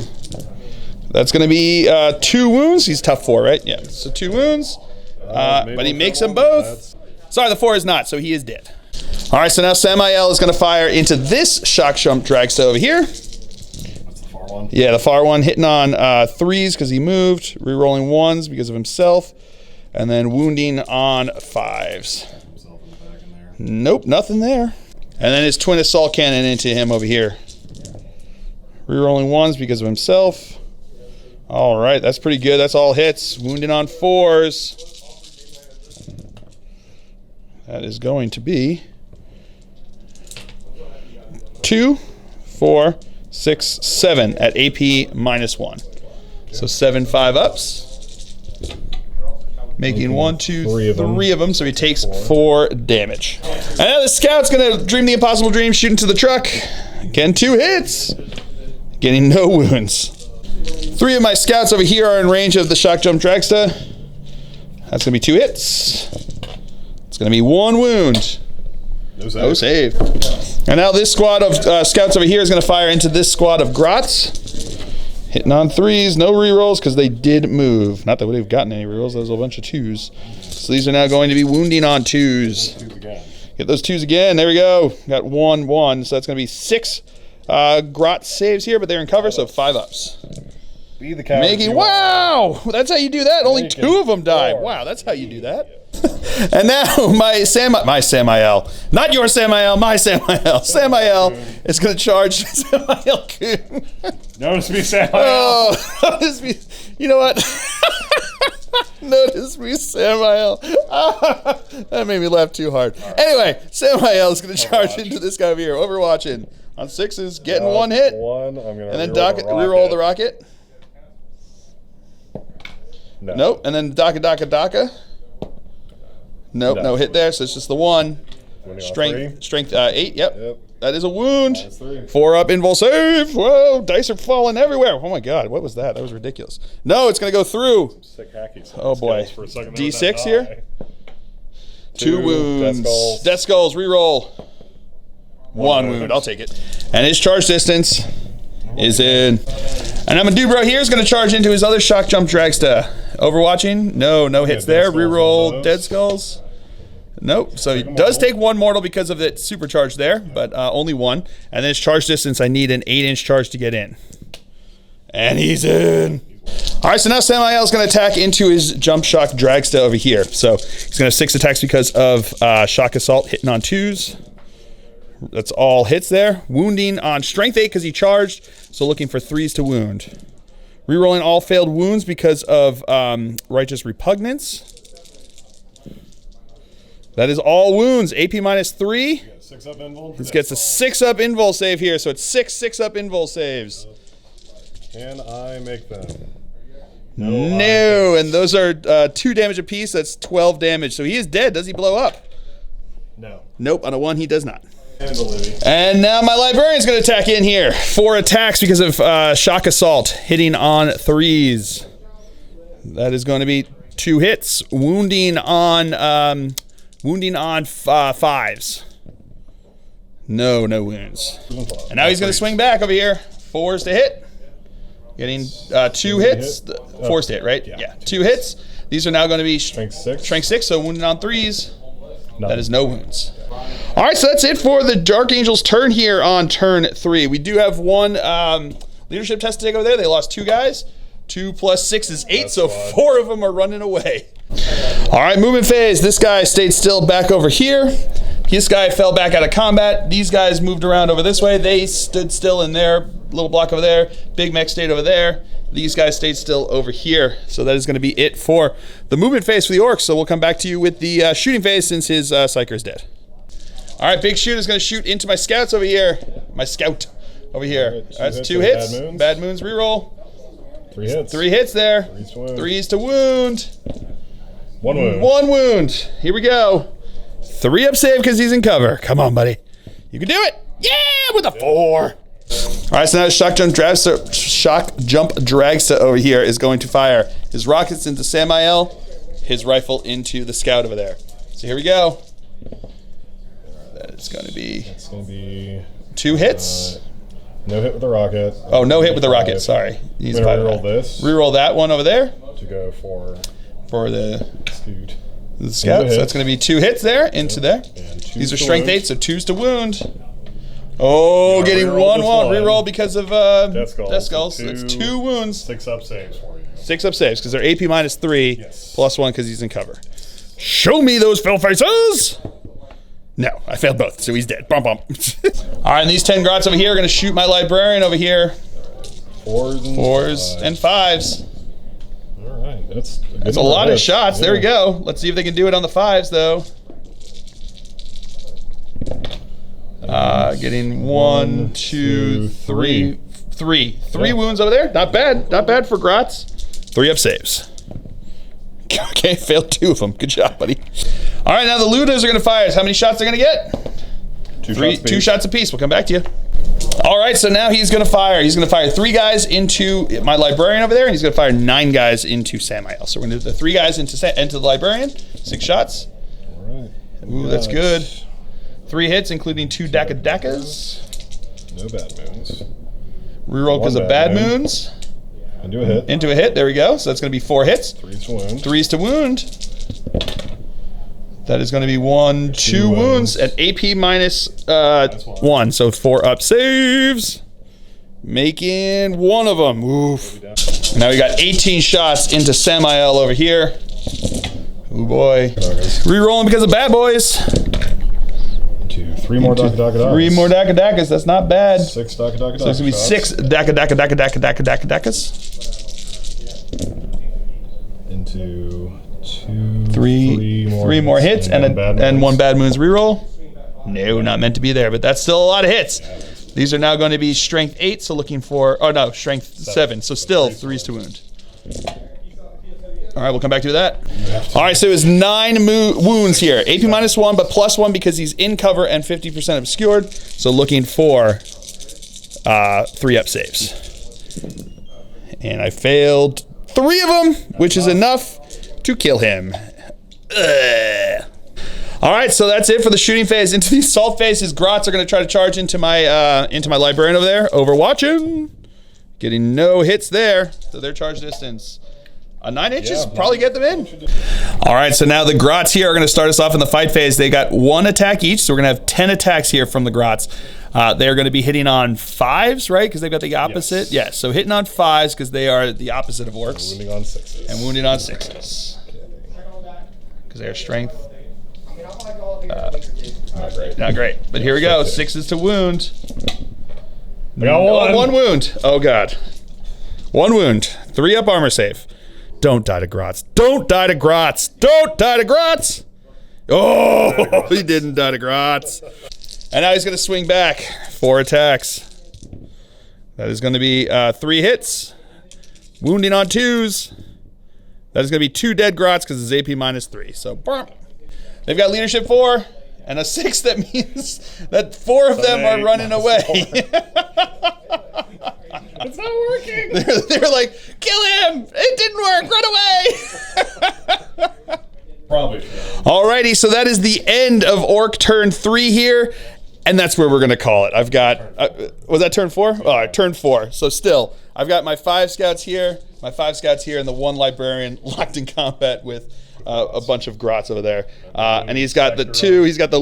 Speaker 1: That's going to be 2 wounds. He's tough 4, right? Yeah, so 2 wounds. But he makes them both. Sorry, the 4 is not, so he is dead. All right, so now Samael is going to fire into this shock jump dragster over here.
Speaker 2: That's the far one.
Speaker 1: Yeah, the far one, hitting on 3s because he moved, re-rolling 1s because of himself, and then wounding on 5s. Nope, nothing there. And then his twin assault cannon into him over here. Re-rolling 1s because of himself. All right, that's pretty good. That's all hits. Wounding on 4s. That is going to be 2, 4, 6, 7 at AP -1. So 7 5-ups. Making 1, 2, 3 of them, so he takes 4 damage. And now the scout's gonna dream the impossible dream, shoot into the truck. Again, 2 hits. Getting no wounds. 3 of my scouts over here are in range of the shock jump dragster. That's gonna be 2 hits. It's gonna be 1 wound. No save. And now this squad of scouts over here is gonna fire into this squad of grots. Hitting on 3s, no rerolls because they did move. Not that we've gotten any rerolls, that was a bunch of 2s. So these are now going to be wounding on 2s. Get those 2s again, there we go. Got 1, 1, so that's gonna be 6 grot saves here, but they're in cover, so 5-ups.
Speaker 2: Be the coward.
Speaker 1: Making, wow, that's how you do that. Only 2 of them die. Wow, that's how you do that. And now my Samael, not your Samael, my Samael. Samael is going to charge Samael Coon.
Speaker 2: Notice me, Samael.
Speaker 1: Oh, notice me. You know what? Notice me, Samael. That made me laugh too hard. Right. Anyway, Samael is going to charge into this guy over here. Overwatching on 6s, getting 1 hit.
Speaker 2: And
Speaker 1: then reroll the rocket.
Speaker 2: No.
Speaker 1: Nope. And then Daka. Nope, no hit there, so it's just the 1. Strength 8, yep. That is a wound. 4 up, invul save. Whoa, dice are falling everywhere. Oh my god, what was that? That was ridiculous. No, it's going to go through.
Speaker 2: Oh boy.
Speaker 1: D6 here. 2 wounds. Death skulls, reroll. 1 wound, I'll take it. And his charge distance is in. And Amadubro here is going to charge into his other shock jump dragster. Overwatching, no hits there. Reroll dead skulls. Nope. So he does take 1 mortal because of that supercharge there, but only 1. And then his charge distance, I need an 8-inch charge to get in. And he's in. All right, so now Samael is going to attack into his jump shock dragster over here. So he's going to have 6 attacks because of shock assault hitting on 2s. That's all hits there. Wounding on strength 8 because he charged. So looking for 3s to wound. Rerolling all failed wounds because of righteous repugnance. That is all wounds. AP -3.
Speaker 2: 6-up invul.
Speaker 1: This gets a 6-up invul save here, so it's 6-up invul saves.
Speaker 2: Can I make them?
Speaker 1: No, and those are 2 damage apiece. That's 12 damage. So he is dead. Does he blow up?
Speaker 2: No.
Speaker 1: Nope, on a 1 he does not. And now my librarian's going to attack in here. 4 attacks because of shock assault, hitting on 3s. That is going to be 2 hits, wounding on 5s. No wounds. And now he's going to swing back over here. 4s to hit. Getting 2 hits. 4s to hit, right? Yeah. 2 hits. These are now going to be
Speaker 2: strength 6.
Speaker 1: Strength 6, so wounding on 3s. That is no wounds. All right, so that's it for the Dark Angels' turn here on turn 3. We do have 1 leadership test to take over there. They lost 2 guys. 2 + 6 is 8, so 4 of them are running away. All right, movement phase. This guy stayed still back over here. This guy fell back out of combat. These guys moved around over this way. They stood still in their little block over there. Big mech stayed over there. These guys stayed still over here. So that is going to be it for the movement phase for the Orcs. So we'll come back to you with the shooting phase since his Psyker is dead. All right, Big Shoot is going to shoot into my scouts over here. My scout over here. That's 2 hits. Bad moons, reroll.
Speaker 2: 3 hits.
Speaker 1: 3 hits there. 3s to wound.
Speaker 2: 1 wound.
Speaker 1: 1 wound. Here we go. 3-up save because he's in cover. Come on, buddy. You can do it. Yeah, with a 4. All right, so now shock jump dragster over here is going to fire his rockets into Samael, his rifle into the scout over there. So here we go. That is going to be 2 hits.
Speaker 2: No hit with the rocket.
Speaker 1: Oh, no hit with the rocket. Sorry.
Speaker 2: I'm gonna reroll this.
Speaker 1: Reroll that one over there.
Speaker 2: To go for
Speaker 1: the
Speaker 2: scoot.
Speaker 1: The scout. So that's going to be 2 hits there into there.
Speaker 2: These
Speaker 1: are strength 8, so 2s to wound. Oh, getting 1 wound. Reroll because of Death Skulls. So that's 2 wounds.
Speaker 2: 6 up saves for you.
Speaker 1: 6 up saves because they're AP -3
Speaker 2: Yes.
Speaker 1: plus 1 because he's in cover. Show me those fail faces. No, I failed both, so he's dead. Bump, bump. All right, and these 10 grots over here are going to shoot my librarian over here. 4s and 5s.
Speaker 2: All right, that's
Speaker 1: a lot of shots. Yeah. There we go. Let's see if they can do it on the 5s, though. Getting 1, 2, 3. 3 wounds over there. Not bad. Not bad for grots. 3 up saves. Okay, failed 2 of them. Good job, buddy. All right, now the Ludas are going to fire. How many shots they're going to get? 2 shots apiece. We'll come back to you. All right, so now he's going to fire. He's going to fire 3 guys into my librarian over there, and he's going to fire 9 guys into Samael. So we're going to do the 3 guys into the librarian. 6 shots.
Speaker 2: All right.
Speaker 1: Ooh, that's good. 3 hits, including 2 Daka-Dakas.
Speaker 2: No bad moons.
Speaker 1: Reroll because of bad moons.
Speaker 2: Into a hit.
Speaker 1: Into a hit. There we go. So that's going to be 4 hits.
Speaker 2: 3s to wound.
Speaker 1: 3s to wound. That is going to be 1, 2 wounds at AP -1. So 4 up saves. Making 1 of them. Oof. Now we got 18 shots into Samael over here. Oh boy. Rerolling because of bad boys.
Speaker 2: 3 more Daka-Dakas.
Speaker 1: 3 more Daka-Dakas. That's not bad.
Speaker 2: 6 Daka-Dakas.
Speaker 1: So it's going to be 6 Daka-Dakas.
Speaker 2: Into 2,
Speaker 1: 3 more hits and 1 bad moons reroll. No, not meant to be there, but that's still a lot of hits. These are now going to be strength 8, so looking for, oh no, strength 7. So still 3s to wound. All right, we'll come back to that. All right, so it's 9 wounds here. AP -1, but +1 because he's in cover and 50% obscured. So looking for 3 up saves. And I failed 3 of them, which is enough to kill him. Ugh. All right, so that's it for the shooting phase. Into the assault phase, his grots are going to try to charge into my librarian over there. Overwatching. Getting no hits there. So their charge distance. 9 inches, probably get them in. All right, so now the grots here are going to start us off in the fight phase. They got 1 attack each, so we're going to have 10 attacks here from the grots. They're going to be hitting on 5s, right? Because they've got the opposite. Yes, so hitting on 5s because they are the opposite of orcs.
Speaker 2: Wounding on 6s.
Speaker 1: And wounding on 6s. Because they are strength.
Speaker 2: Not great.
Speaker 1: Not great. But here we go. 6s to wound.
Speaker 2: I got 1.
Speaker 1: 1 wound. Oh, God. 1 wound. 3 up armor save. Don't die to grots. Don't die to grots. Don't die to grots. Oh, he didn't die to grots. And now he's going to swing back. 4 attacks. That is going to be 3 hits. Wounding on 2s. That is going to be 2 dead grots because it's AP -3. So, burp. They've got leadership 4 and a 6. That means that 4 of them are running away.
Speaker 2: It's not working.
Speaker 1: They're like, kill him! It didn't work. Run away!
Speaker 2: Probably.
Speaker 1: Alrighty, so that is the end of Orc turn 3 here, and that's where we're gonna call it. I've got was that turn 4? Oh, turn 4. So still, I've got my 5 scouts here, and the 1 librarian locked in combat with a bunch of grots over there, and he's got the 2. He's got the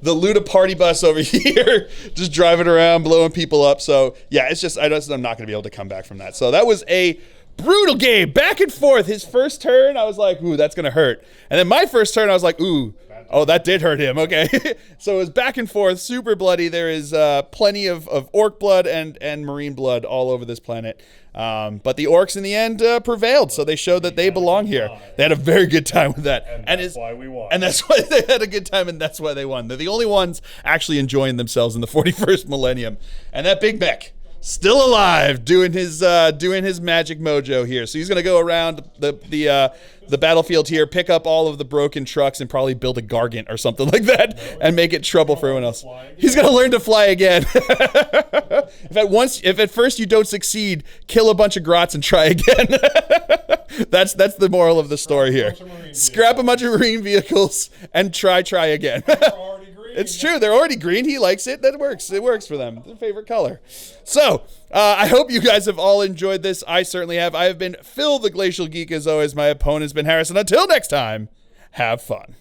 Speaker 1: the Luda party bus over here, just driving around, blowing people up. So yeah, I'm not gonna be able to come back from that. So that was a brutal game, back and forth. His first turn, I was like, ooh, that's gonna hurt. And then my first turn, I was like, ooh, oh, that did hurt him. Okay. So it was back and forth, super bloody. There is plenty of orc blood and marine blood all over this planet. But the orcs in the end prevailed, so they showed that they belong here. They had a very good time with that.
Speaker 2: And that's why we won.
Speaker 1: And that's why they had a good time, and that's why they won. They're the only ones actually enjoying themselves in the 41st millennium. And that big mech, still alive, doing his magic mojo here. So he's gonna go around the battlefield here, pick up all of the broken trucks, and probably build a gargant or something like that, and make it trouble for everyone else. He's gonna learn to fly again. If at first you don't succeed, kill a bunch of grots and try again. That's the moral of the story here. Scrap a bunch of marine vehicles and try again. It's true. They're already green. He likes it. That works. It works for them. Their favorite color. So, I hope you guys have all enjoyed this. I certainly have. I have been Phil the Glacial Geek as always. My opponent's been Harrison. Until next time, have fun.